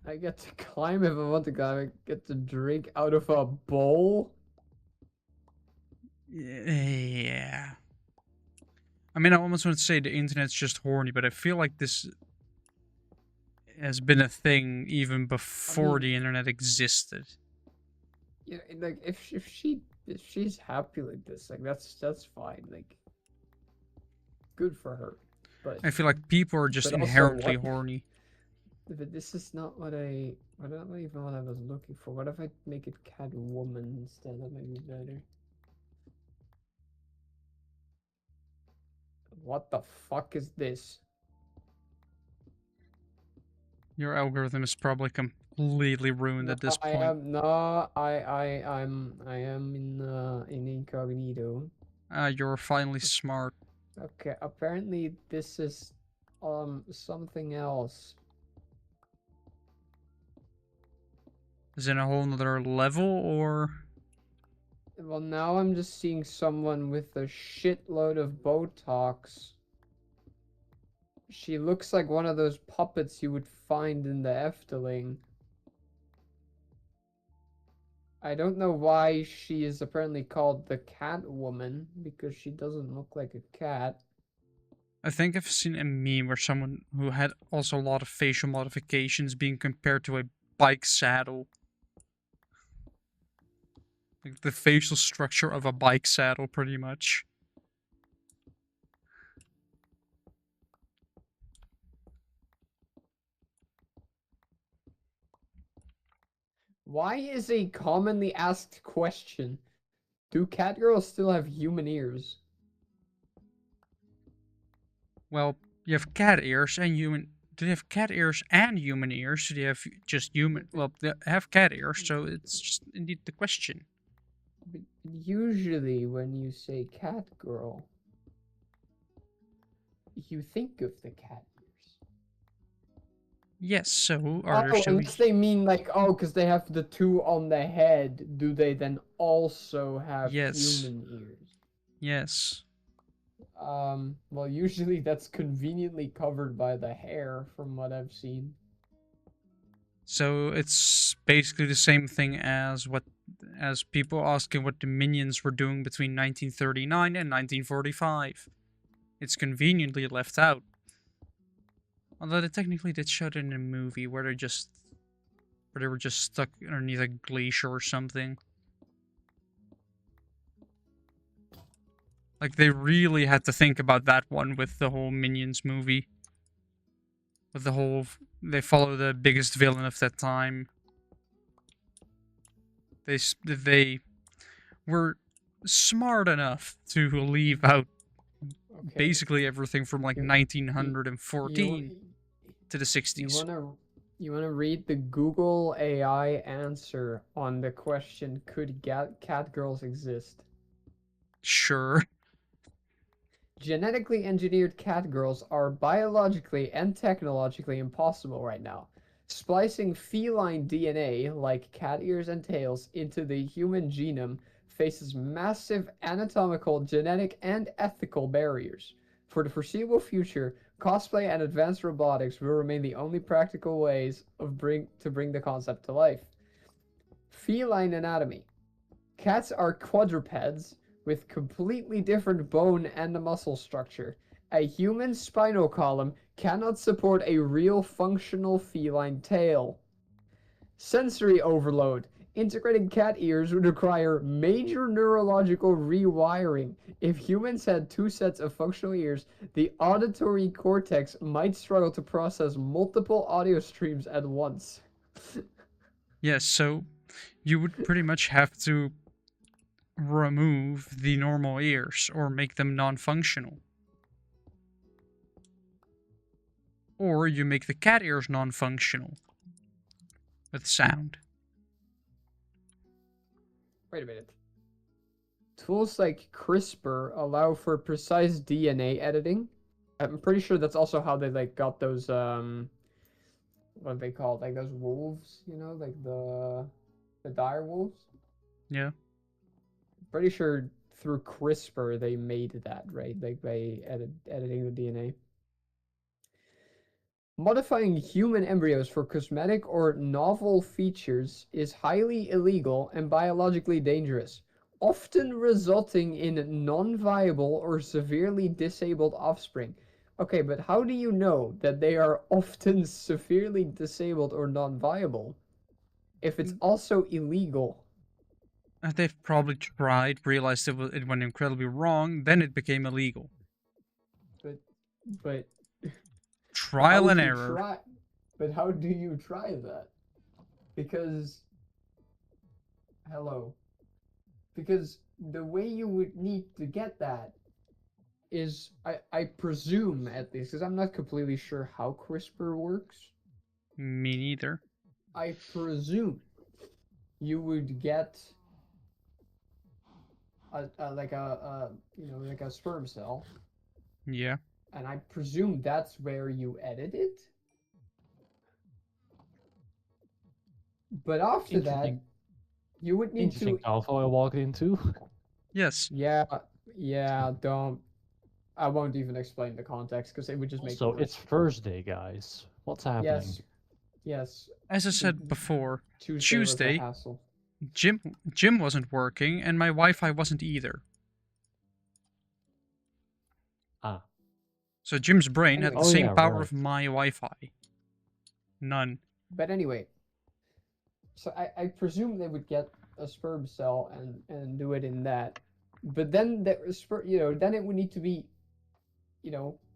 I get to climb if I want to climb. I get to drink out of a bowl. Yeah. I mean, I almost want to say the internet's just horny, but I feel like this has been a thing even before the internet existed. Yeah, like if she's happy like this, like that's fine. Like, good for her. But I feel like people are just but also inherently what? horny. But this is not what I don't know even what I was looking for. What if I make it Catwoman instead? That might be better. What the fuck is this? Your algorithm is probably completely ruined at this point. I am in incognito. You're finally smart. Okay, apparently this is something else. Is it a whole nother level, or? Well, now I'm just seeing someone with a shitload of Botox. She looks like one of those puppets you would find in the Efteling. I don't know why she is apparently called the Catwoman, because she doesn't look like a cat. I think I've seen a meme where someone who had also a lot of facial modifications being compared to a bike saddle. Like the facial structure of a bike saddle, pretty much. Why is a commonly asked question? Do catgirls still have human ears? Well, you have cat ears and human. Do they have cat ears and human ears? Do they have just human? Well, they have cat ears, so it's just indeed the question. Usually, when you say cat girl, you think of the cat ears. Yes, so are there Oh, so unless they mean like, oh, because they have the two on the head, do they then also have yes. human ears? Yes. Well, usually that's conveniently covered by the hair, from what I've seen. So it's basically the same thing as people asking what the minions were doing between 1939 and 1945. It's conveniently left out. Although they technically did show it in a movie where they were just stuck underneath a glacier or something. Like they really had to think about that one with the whole Minions movie. With the whole they follow the biggest villain of that time. They were smart enough to leave out Okay, basically everything from like you you 1914 you, to the you 60s. wanna read the Google AI answer on the question, could cat girls exist? Sure. Genetically engineered cat girls are biologically and technologically impossible right now. Splicing feline DNA, like cat ears and tails, into the human genome faces massive anatomical, genetic, and ethical barriers. For the foreseeable future, cosplay and advanced robotics will remain the only practical ways to bring the concept to life. Feline anatomy. Cats are quadrupeds with completely different bone and muscle structure. A human spinal column cannot support a real functional feline tail. Sensory overload. Integrating cat ears would require major neurological rewiring. If humans had two sets of functional ears, the auditory cortex might struggle to process multiple audio streams at once. Yes, so you would pretty much have to remove the normal ears or make them non functional. Or you make the cat ears non functional with sound. Wait a minute. Tools like CRISPR allow for precise DNA editing. I'm pretty sure that's also how they like got those what are they called? Like those wolves, like the dire wolves. Yeah. Pretty sure through CRISPR they made that, right? Like by editing the DNA. Modifying human embryos for cosmetic or novel features is highly illegal and biologically dangerous, often resulting in non-viable or severely disabled offspring. Okay, but how do you know that they are often severely disabled or non-viable if it's also illegal? They've probably tried, realized it went incredibly wrong, then it became illegal. But but Trial how do and you error. try? But how do you try that? Because hello, because the way you would need to get that is I presume at least because I'm not completely sure how CRISPR works. Me neither. I presume you would get like a sperm cell, Yeah. and I presume that's where you edit it. But after that, Interesting, you would need interesting to. convo I walked into. Yes. Yeah, yeah. Don't. I won't even explain the context because it would just make it Also, it's worse. Thursday, guys. What's happening? Yes, yes. As I The said before, Tuesday was a Tuesday, hassle. Jim wasn't working and my Wi-Fi wasn't either. Ah, So Jim's brain had Anyway, the oh same yeah, power right. of my Wi-Fi. None. but anyway, so I presume they would get a sperm cell and do it in that, but then then it would need to be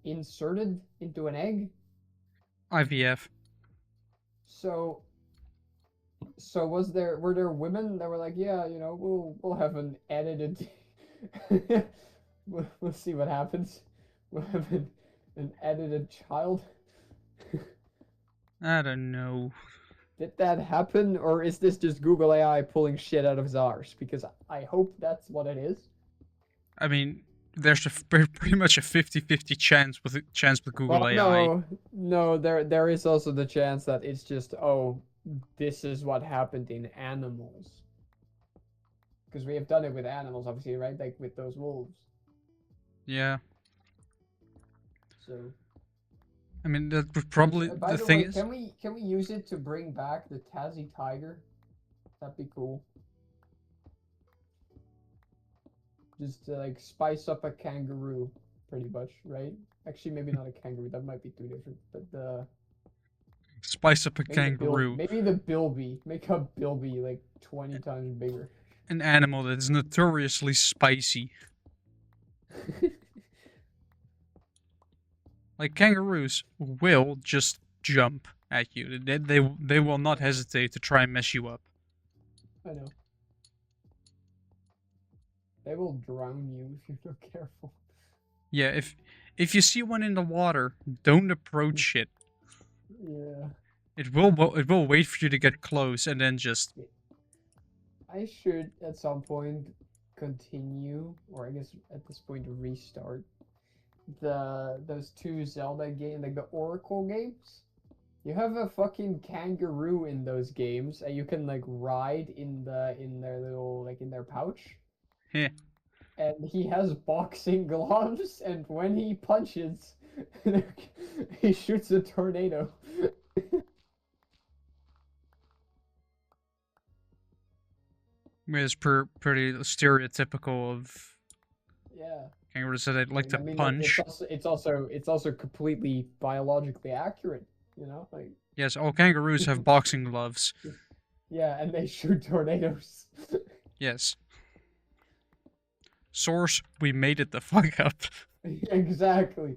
inserted into an egg. IVF. So were there women that were like, yeah, we'll have an edited, we'll see what happens, we'll have an edited child. I don't know. Did that happen, or is this just Google AI pulling shit out of his arse? Because I hope that's what it is. I mean, there's pretty much a 50-50 chance with Google Well, AI. no, there is also the chance that it's just, oh, this is what happened in animals. Because we have done it with animals, obviously, right? Like with those wolves. Yeah. So. I mean, that would probably By the the thing way, is. can we use it to bring back the Tassie tiger? That'd be cool. Just to like spice up a kangaroo, pretty much, right? Actually, maybe not a kangaroo. That might be too different. But Spice up a kangaroo. maybe the bilby. Make a bilby like 20 times bigger. An animal that is notoriously spicy. Like kangaroos will just jump at you. They will not hesitate to try and mess you up. I know. They will drown you if you're not careful. Yeah, if you see one in the water, don't approach it. Yeah. It will wait for you to get close and then just. I should at some point continue, or I guess at this point restart those two Zelda games, like the Oracle games. You have a fucking kangaroo in those games, and you can like ride in their little like in their pouch. Yeah. And he has boxing gloves, and when he punches, he shoots a tornado. It's pretty stereotypical of Yeah. kangaroos that they'd like to I mean, punch. it's also completely biologically accurate, you know, like. Yes, all kangaroos have boxing gloves. Yeah, and they shoot tornadoes. Yes. Source, we made it the fuck up. Exactly.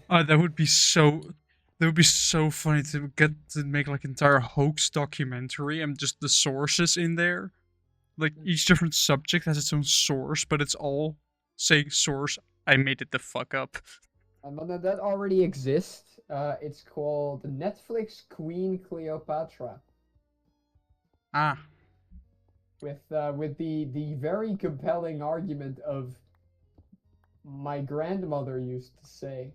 That would be so. That would be so funny to get to make like entire hoax documentary and just the sources in there. Like each different subject has its own source, but it's all saying source. I made it the fuck up. That already exists. It's called Netflix Queen Cleopatra. Ah. With the very compelling argument of my grandmother used to say.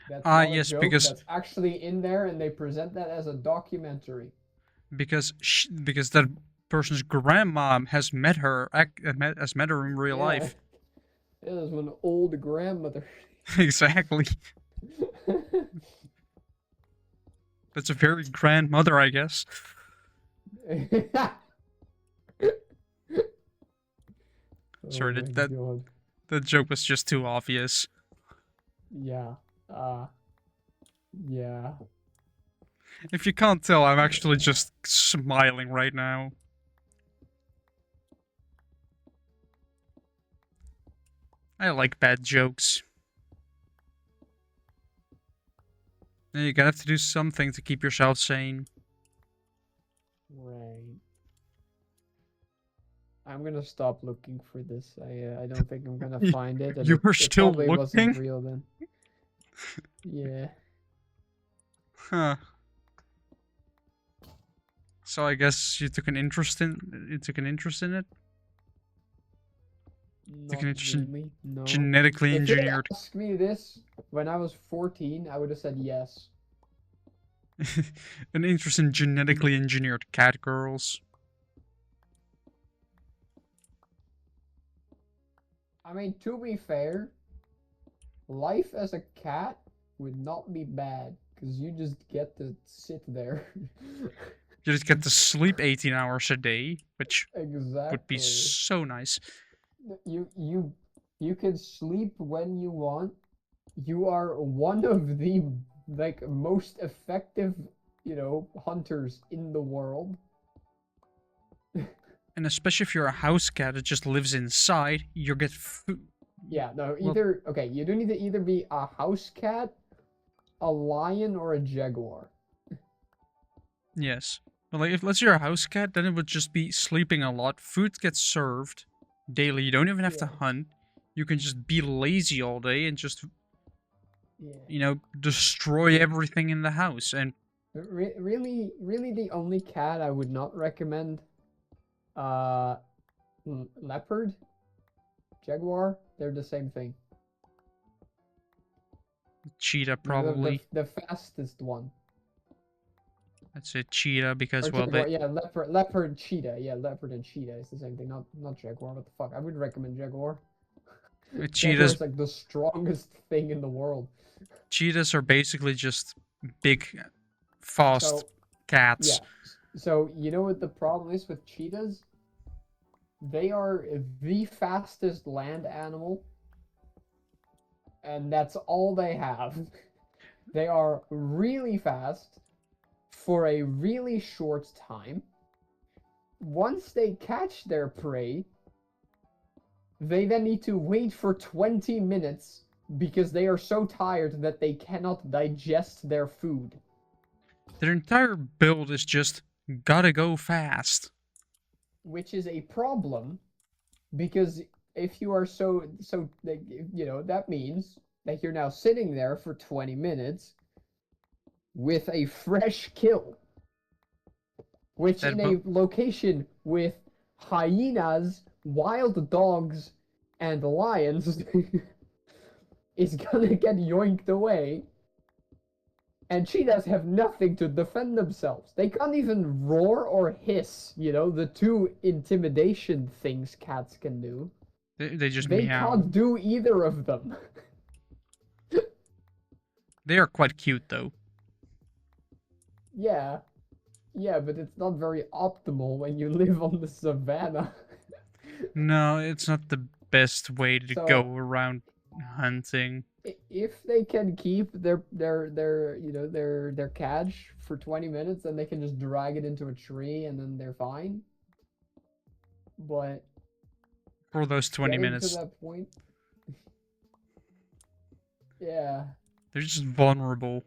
That's not yes, a joke. because That's actually in there, and they present that as a documentary. because that person's grandma has met her in real life. It was an old grandmother. Exactly. That's a very grandmother, I guess. Sorry, that joke was just too obvious. Yeah. Yeah. If you can't tell, I'm actually just smiling right now. I like bad jokes. You're gonna have to do something to keep yourself sane. Right. I'm gonna stop looking for this. I don't think I'm gonna find it. And You were it still probably looking? wasn't real then. Yeah. Huh. So I guess you took an interest in it? Took an interest in it? Not interesting really, no. Genetically If you engineered. asked me this when I was 14, I would have said yes. An interest in genetically engineered cat girls. I mean, to be fair, life as a cat would not be bad, because you just get to sit there. You just get to sleep 18 hours a day, which Exactly. would be so nice. You can sleep when you want. You are one of the like most effective, hunters in the world. And especially if you're a house cat that just lives inside, you get food. Yeah, no, okay, you do need to either be a house cat, a lion, or a jaguar. Yes. But like, if let's say you're a house cat, then it would just be sleeping a lot. Food gets served daily. You don't even have to hunt. You can just be lazy all day and just, Yeah. destroy everything in the house. And Really, the only cat I would not recommend, uh, leopard, jaguar, they're the same thing. cheetah, The, the, probably. the fastest one. I'd say cheetah because, Or well, they jaguar, yeah, leopard, cheetah. Yeah, leopard and cheetah is the same thing. Not jaguar. What the fuck? I would recommend jaguar. Jaguar cheetahs is like the strongest thing in the world. cheetahs are basically just big, fast So cats. yeah. So you know what the problem is with cheetahs? They are the fastest land animal, and that's all they have. They are really fast for a really short time. Once they catch their prey, they then need to wait for 20 minutes because they are so tired that they cannot digest their food. Their entire build is just gotta go fast. Which is a problem because if you are so like, that means that you're now sitting there for 20 minutes with a fresh kill, which That in a location with hyenas, wild dogs, and lions is gonna get yoinked away. And cheetahs have nothing to defend themselves. They can't even roar or hiss, the two intimidation things cats can do. they just They meow. can't do either of them. They are quite cute though. Yeah. Yeah, but it's not very optimal when you live on the savannah. No, it's not the best way to So go around hunting. if they can keep their catch for 20 minutes, then they can just drag it into a tree and then they're fine. But For those 20 getting to minutes, that point, yeah, they're just vulnerable.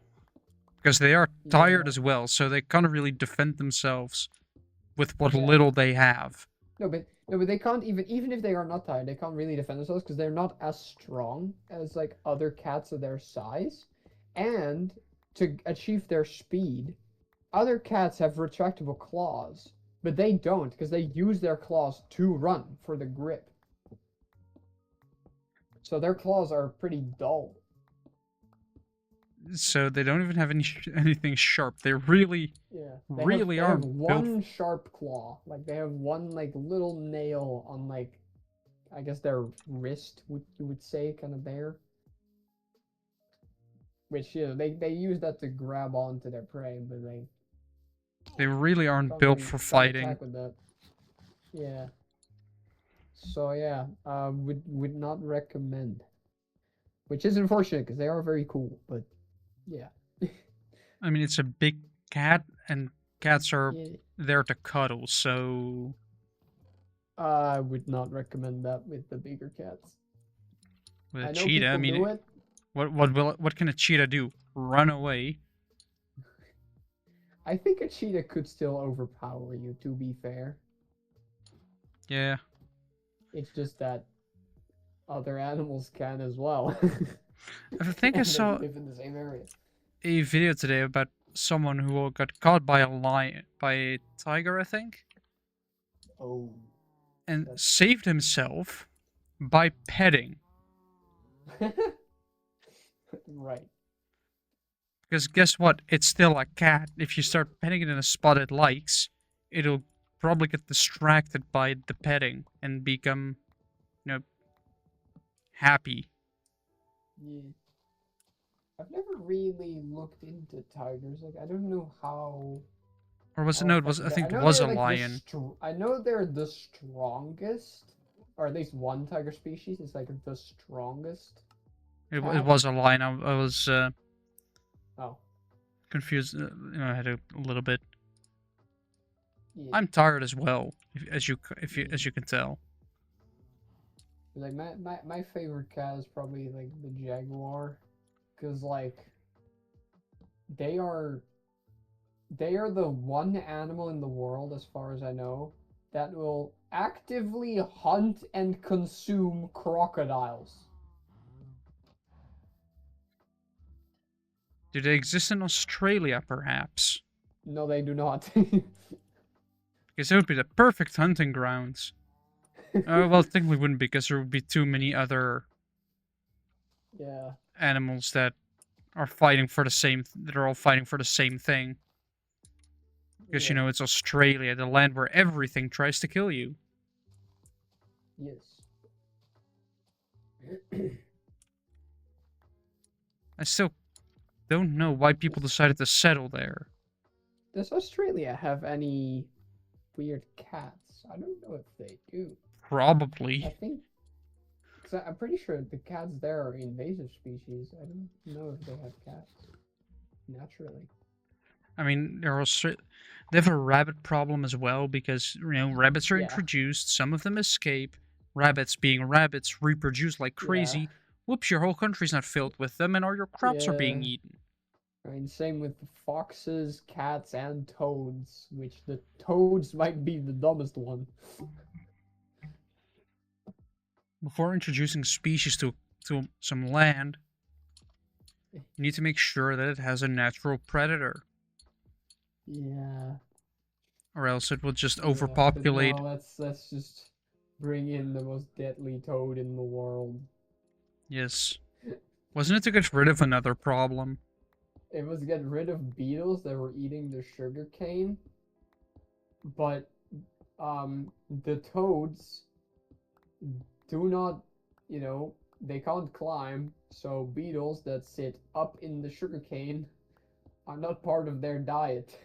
Because they are tired yeah, as well, so they can't really defend themselves with what yeah. little they have. No, but they can't even if they are not tired, they can't really defend themselves because they're not as strong as like other cats of their size, and to achieve their speed, other cats have retractable claws, but they don't because they use their claws to run for the grip. So their claws are pretty dull. So they don't even have anything sharp. They really, Yeah, really they are have built. one sharp claw, like they have one like little nail on like I guess their wrist, you would say, kind of there. Which they use that to grab onto their prey, but they They really aren't can't built really for can't fighting. attack with that. Yeah. So yeah, would not recommend. Which is unfortunate because they are very cool, but yeah. I mean, it's a big cat, and cats are Yeah. there to cuddle, so I would not recommend that with the bigger cats. with a I know cheetah, I people mean, do it. what can a cheetah do? Run away? I think a cheetah could still overpower you, to be fair. Yeah. It's just that other animals can as well. I think I And they saw live in the same area. a video today about someone who got caught by a lion, by a tiger, I think, Oh. and That's saved himself by petting. right. Because guess what? It's still a cat. If you start petting it in a spot it likes, it'll probably get distracted by the petting and become, you know, happy. Yeah. I've never really looked into tigers. Like I don't know Or was it? how No, it was. effective I they. I think it know was they're a like lion. I know they're the strongest, or at least one tiger species is like the strongest It cat. was a lion. I was Oh, confused. I had a little bit. yeah. I'm tired as well, Yeah. as you can tell. Like my favorite cat is probably like the jaguar, cause like they are they are the one animal in the world, as far as I know, that will actively hunt and consume crocodiles. Do they exist in Australia, perhaps? No, they do not. Because it would be the perfect hunting grounds. Well, technically wouldn't because there would be too many other Yeah. animals that are fighting for the same. That are all fighting for the same thing. Because you Yeah. know it's Australia, the land where everything tries to kill you. Yes. I still don't know why people decided to settle there. Does Australia have any weird cats? I don't know if they do. I Probably. think, because I'm pretty sure the cats there are invasive species. I don't know if they have cats naturally. I mean, they have a rabbit problem as well because you know rabbits are Yeah. introduced. Some of them escape. Rabbits, being rabbits, reproduce like Yeah. crazy. Whoops! Your whole country's not filled with them, and all your crops are being Yeah. eaten. I mean, same with foxes, cats, and toads, which the toads might be the dumbest one. Before introducing species to some land, you need to make sure that it has a natural predator, Yeah. or else it will just Yeah, but overpopulate. no, let's just bring in the most deadly toad in the world. Yes. Wasn't it to get rid of another problem? It was get rid of beetles that were eating the sugar cane, but the toads do not, they can't climb, so beetles that sit up in the sugar cane are not part of their diet.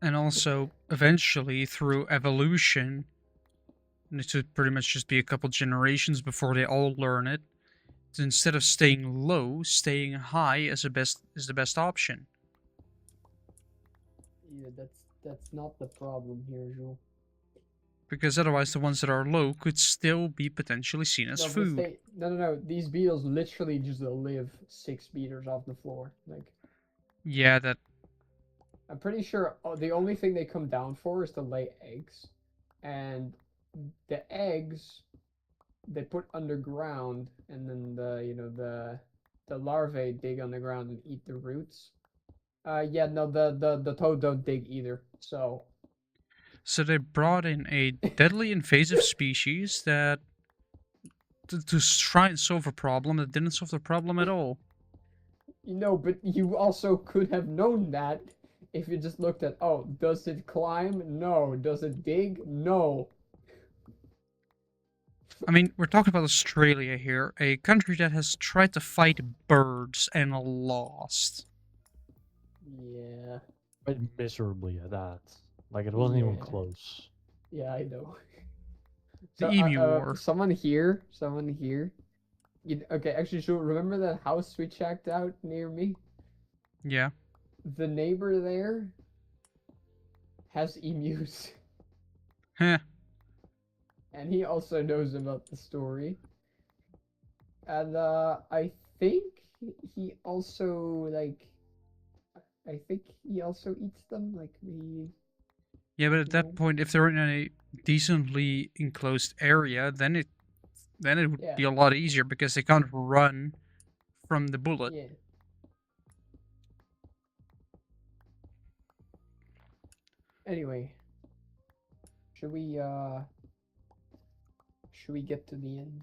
And also, eventually, through evolution, and it should pretty much just be a couple generations before they all learn it. So instead of staying low, staying high is the best option. Yeah, that's not the problem here, Jules. Because otherwise, the ones that are low could still be potentially seen as No, food. no. These beetles literally just live 6 meters off the floor. Like, Yeah, that. I'm pretty sure the only thing they come down for is to lay eggs, and the eggs they put underground, and then the larvae dig underground and eat the roots. Yeah, no, the toad don't dig either. So So they brought in a deadly invasive species that to try and solve a problem that didn't solve the problem at all. but you also could have known that if you just looked at, oh, does it climb? No. Does it dig? No. I mean, we're talking about Australia here, a country that has tried to fight birds and lost. Yeah. But miserably at that. Like, it wasn't even Yeah. close. Yeah, I know. The So, Emu War. someone here. Okay, actually, so remember that house we checked out near me? Yeah. The neighbor there has emus, Heh. and he also knows about the story. And I think he also eats them. Like he, Yeah, but at you that know, point, if they're in a decently enclosed area, then it would yeah, be a lot easier because they can't run from the bullet. yeah. Anyway, should we get to the end?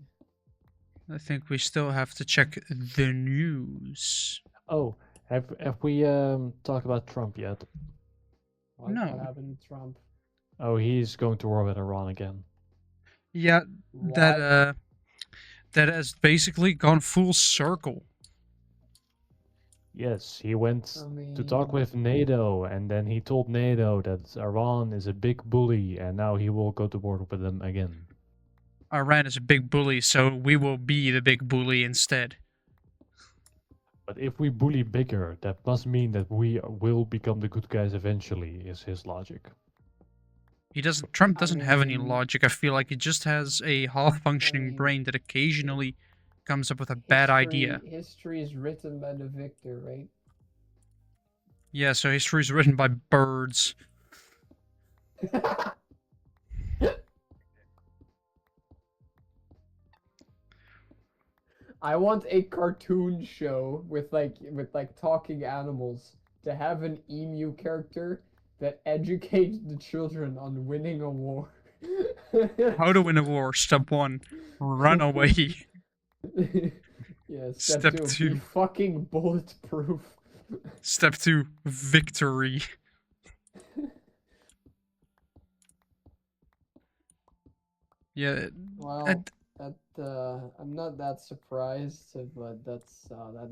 I think we still have to check the news. Oh, have we talked about Trump yet? What No. happened to Trump? Oh, he's going to war with Iran again. Yeah, What? that has basically gone full circle. Yes, he went I to talk mean, with NATO, and then he told NATO that Iran is a big bully, and now he will go to war with them again. Iran is a big bully, so we will be the big bully instead. But if we bully bigger, that must mean that we will become the good guys eventually, is his logic. Trump doesn't have any mean, logic. I feel like he just has a half-functioning mean, brain that occasionally comes up with a bad idea. History is written by the victor, right? Yeah, so history is written by birds. I want a cartoon show with like talking animals to have an emu character that educates the children on winning a war. How to win a war. Step 1. Run away. Yeah, step Step 2, be 2. fucking bulletproof. Step 2. Victory. Yeah. Well, I'm not that surprised, but that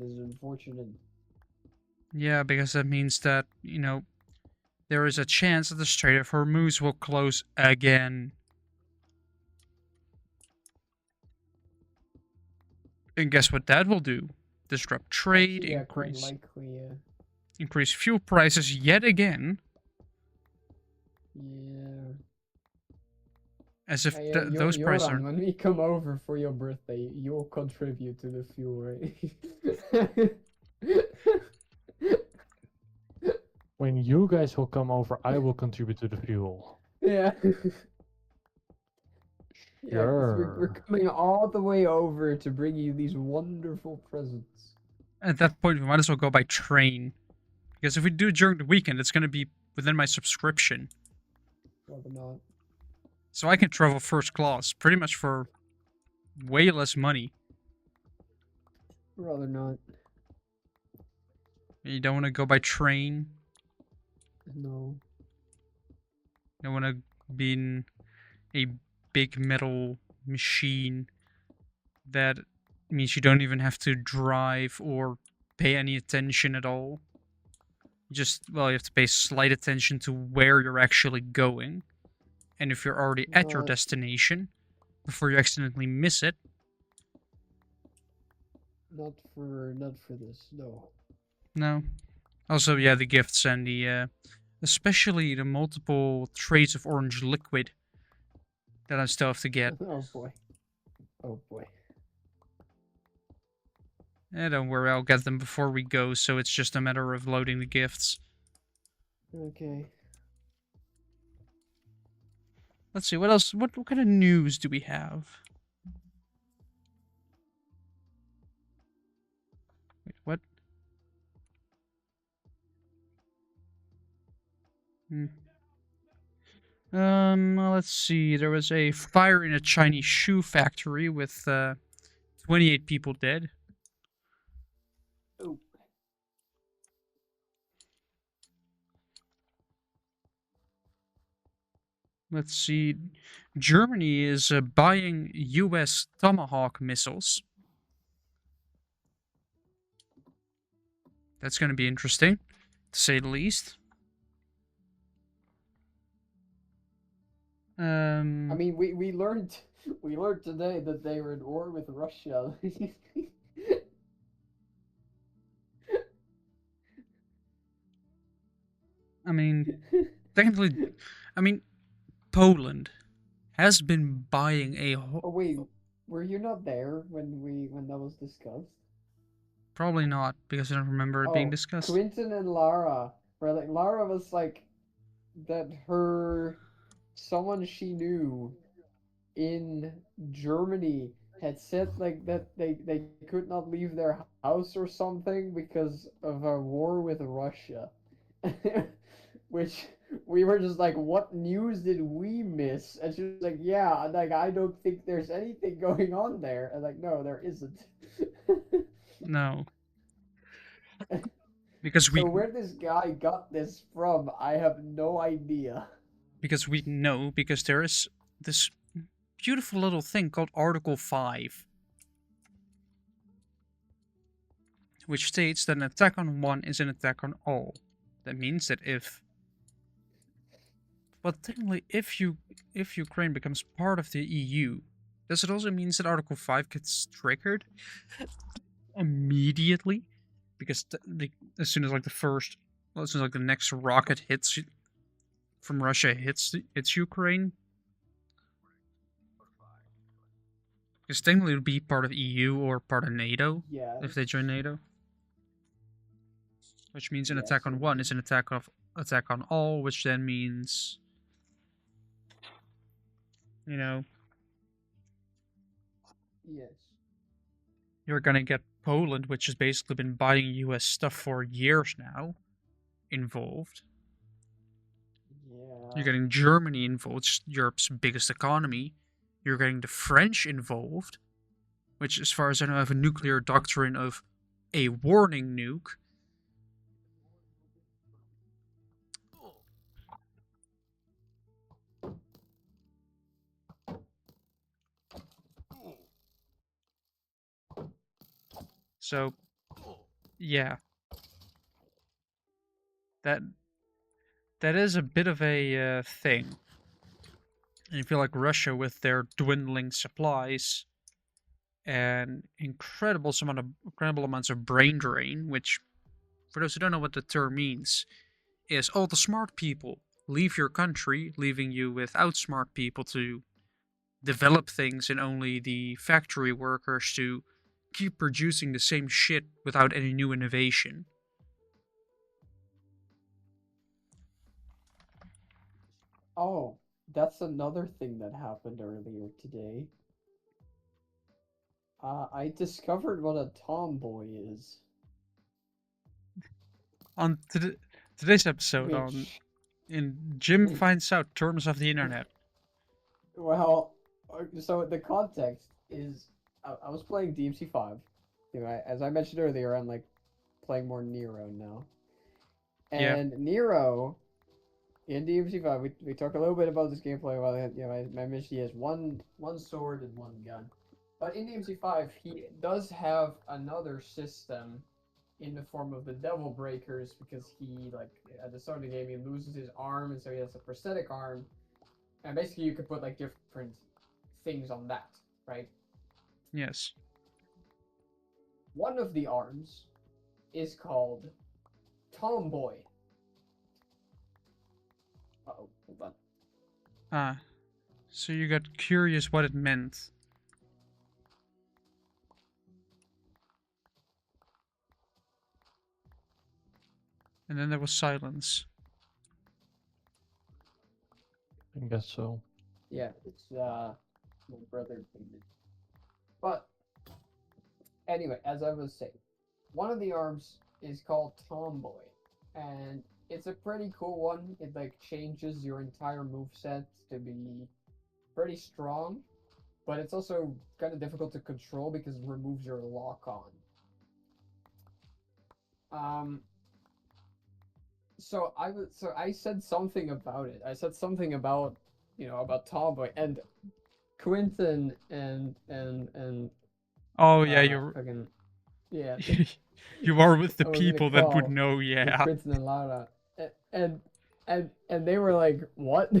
is unfortunate. Yeah, because that means that, there is a chance that the Strait of Hormuz will close again. And guess what that will do? Disrupt trade, Actually, yeah, quite likely, yeah. increase fuel prices yet again. Yeah. As if Hey, those prices Joran, are... when we come over for your birthday, you'll contribute to the fuel, right? When you guys will come over, I will contribute to the fuel. Yeah. Yeah, because we're Sure. coming all the way over to bring you these wonderful presents. At that point, we might as well go by train. Because if we do it during the weekend, it's going to be within my subscription. Rather not. So I can travel first class, pretty much for way less money. Rather not. You don't want to go by train. No. You don't want to be in a big metal machine that means you don't even have to drive or pay any attention at all. You have to pay slight attention to where you're actually going. And if you're already at your But destination, before you accidentally miss it. not for this, no. No. Also, yeah, the gifts and the, especially the multiple trays of orange liquid that I still have to get. Oh boy. Oh boy. Don't worry, I'll get them before we go, so it's just a matter of loading the gifts. Okay. Let's see, what else? What kind of news do we have? Wait, what? Let's see. There was a fire in a Chinese shoe factory with 28 people dead. Oh. Let's see. Germany is buying US Tomahawk missiles. That's going to be interesting, to say the least. I mean, we learned today that they were at war with Russia. I mean, technically, Poland has been buying a Oh wait, were you not there when that was discussed? Probably not, because I don't remember it being Oh, discussed. Quentin and Lara, where like Lara was like that someone she knew in Germany had said like that they could not leave their house or something because of a war with Russia. Which we were just like, what news did we miss? And she was like, yeah, like I don't think there's anything going on there. And like, no, there isn't. No. Because So where this guy got this from, I have no idea. Because we know, because there is this beautiful little thing called Article 5. Which states that an attack on one is an attack on all. That means that if Ukraine becomes part of the EU, does it also mean that Article 5 gets triggered immediately? Because as soon as the next rocket hits from Russia hits Ukraine, because technically it would be part of EU or part of NATO if they join NATO. Which means an attack on one is an attack on all, which then means You know, Yes. you're gonna get Poland, which has basically been buying US stuff for years now, involved. You're Yeah. getting Germany involved, which is Europe's biggest economy. You're getting the French involved, which, as far as I know, have a nuclear doctrine of a warning nuke. So, yeah, that that is a bit of a thing. And you feel like Russia, with their dwindling supplies and incredible amounts of brain drain, which, for those who don't know what the term means, is all the smart people leave your country, leaving you without smart people to develop things, and only the factory workers to keep producing the same shit without any new innovation. Oh, that's another thing that happened earlier today. I discovered what a tomboy is. On today's episode, on Which, in Jim finds out terms of the internet. well, so the context is I was playing DMC5. As I mentioned earlier, I'm like playing more Nero now. Yeah, And Nero in DMC5, we talked a little bit about this gameplay. Well, I mentioned he has one sword and one gun. But in DMC5, he does have another system in the form of the Devil Breakers, because he, like, at the start of the game, he loses his arm, and so he has a prosthetic arm. And basically, you could put like different things on that, right? yes. One of the arms is called Tomboy. Uh-oh, hold on. Ah, so you got curious what it meant. And then there was silence. I guess so. Yeah, it's my brother played it. But anyway, as I was saying, one of the arms is called Tomboy, and it's a pretty cool one. It like changes your entire moveset to be pretty strong, but it's also kind of difficult to control because it removes your lock on. Um, so I said something about it. I said something about about Tomboy, and Quentin and Oh yeah, you're fucking yeah. you are with the I was in a people that would call know. with Yeah, Quentin and Lara, and they were like, "What?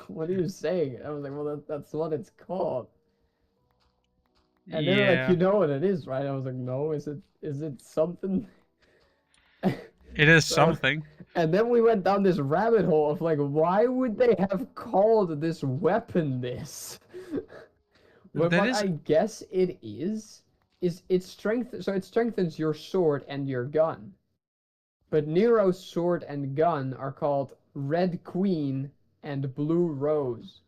What are you saying?" I was like, "Well, that's what it's called." And they were like, yeah. "You know what it is, right?" I was like, "No, is it something?" It is So, something. and then we went down this rabbit hole of like, why would they have called this weapon this? Well, That what is I guess it is it strength. So it strengthens your sword and your gun. But Nero's sword and gun are called Red Queen and Blue Rose.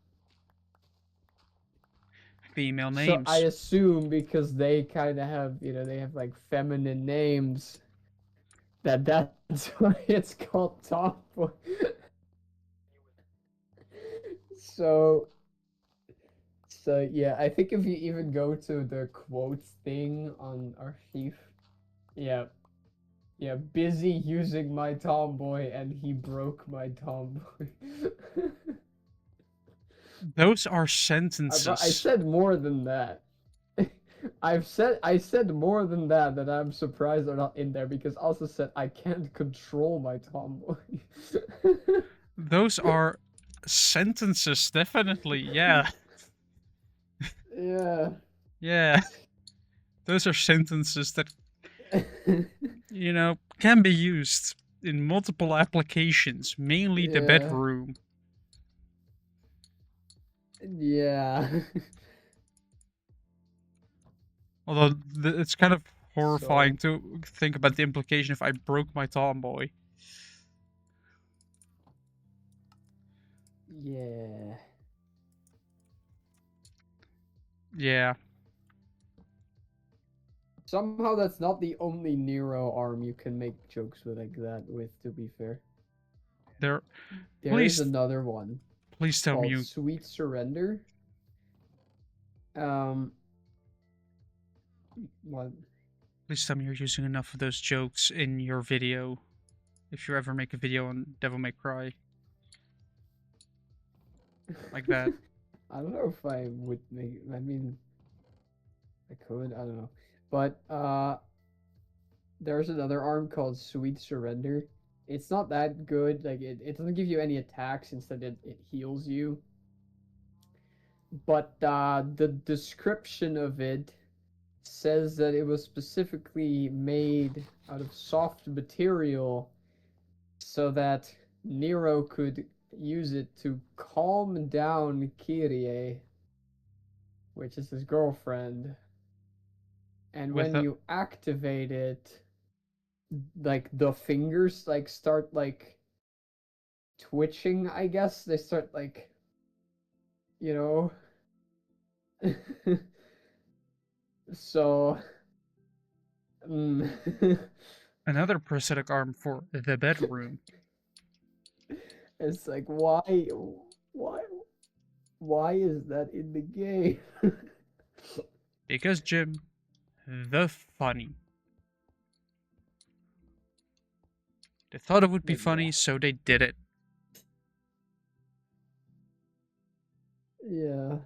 female So I names. assume because they kind of have, they have like feminine names, that's why it's called Tomboy. So, so yeah, I think if you even go to the quotes thing on Archive, yeah, yeah, busy using my tomboy and he broke my tomboy. Those are I sentences. said more than that. I said more than that I'm surprised they're not in there, because also said I can't control my tomboy. Those are sentences, definitely. Yeah, Yeah. yeah. Those are sentences that, can be used in multiple applications, mainly the Yeah. bedroom. Yeah. Although it's kind of So, horrifying to think about the implication if I broke my tomboy. yeah. Yeah. Somehow that's not the only Nero arm you can make jokes with like that with, to be fair. There. There is Please, another one please tell me called you. Sweet Surrender. What? Please tell me you're using enough of those jokes in your video. If you ever make a video on Devil May Cry. Like that. I don't know if I would make. I mean, I could. I don't know. But there's another arm called Sweet Surrender. It's not that good. Like it doesn't give you any attacks. Instead, it heals you. But the description of it says that it was specifically made out of soft material so that Nero could use it to calm down Kyrie, which is his girlfriend. And With when a, you activate it, like the fingers like start like twitching, I guess. They start like, you know. So another prosthetic arm for the bedroom. it's like why why is that in the game? Because Jim, the funny. They thought it would be But yeah. funny, so they did it. Yeah.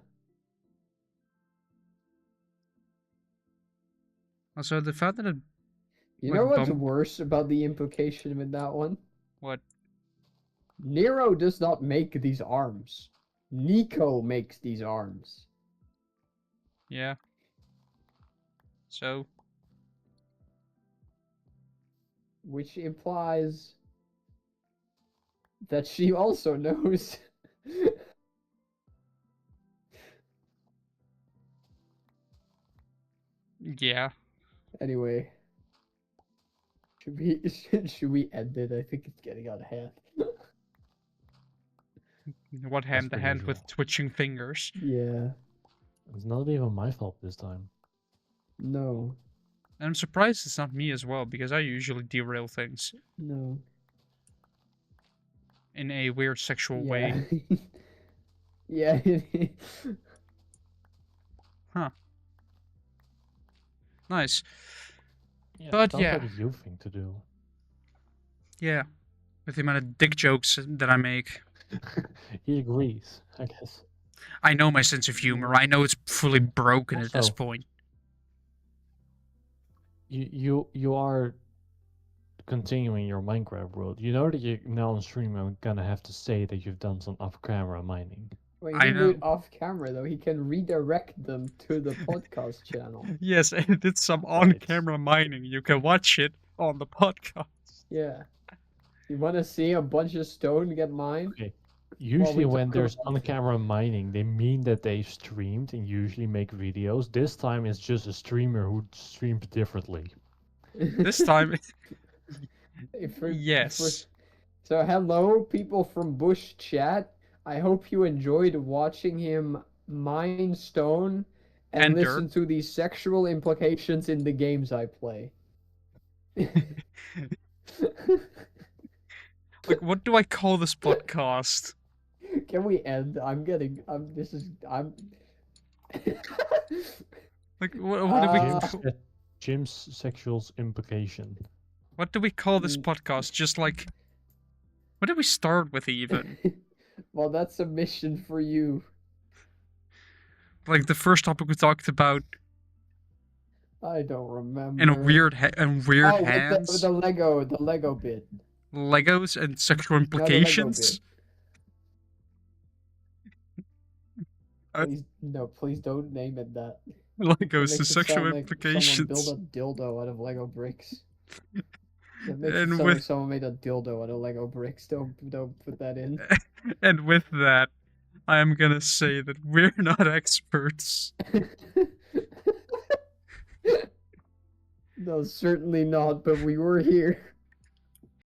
Also, the fact that it You like know what's bump. worse about the implication with that one? What? Nero does not make these arms. Nico makes these arms. Yeah. So. Which implies that she also knows. Yeah. Anyway. Should we end it? I think it's getting out of hand. What hand? The per hand usual. with twitching fingers. Yeah. It's not even my fault this time. No. And I'm surprised it's not me as well, because I usually derail things No. in a weird sexual Yeah. way. Yeah. Huh. Nice. Yeah, But sounds yeah. like a you thing to do. Yeah. With the amount of dick jokes that I make. He agrees, I guess. I know my sense of humor. I know it's fully broken at this Also- point. You are continuing your Minecraft world. You know that you now on stream are gonna have to say that you've done some off-camera mining. Well, he I can do it know. off camera though. He can redirect them to the podcast channel. Yes, I did some on-camera mining. You can watch it on the podcast. Yeah. You want to see a bunch of stone get mined? Okay. Usually we when talk there's about- on-camera mining, they mean that they've streamed and usually make videos. This time it's just a streamer who streamed differently. This time, If we're- yes. So hello, people from Bush chat. I hope you enjoyed watching him mine stone and And listen to the sexual implications in the games I play. Like, what do I call this podcast? Can we end? Like, what do we Jim's sexual implication. what do we call this Mm. podcast? Just like, what did we start with even? Well, that's a mission for you. Like the first topic we talked about I don't remember. and weird hands, with the Lego bit. Legos, and sexual No, the Lego implications. bit. Please don't name it that. Legos It and makes it sexual sound like implications. Someone build a dildo out of Lego bricks. It makes it And sound with like someone made a dildo out of Lego bricks. Don't put that in. and with that, I am gonna say that we're not experts. No, certainly not. But we were here.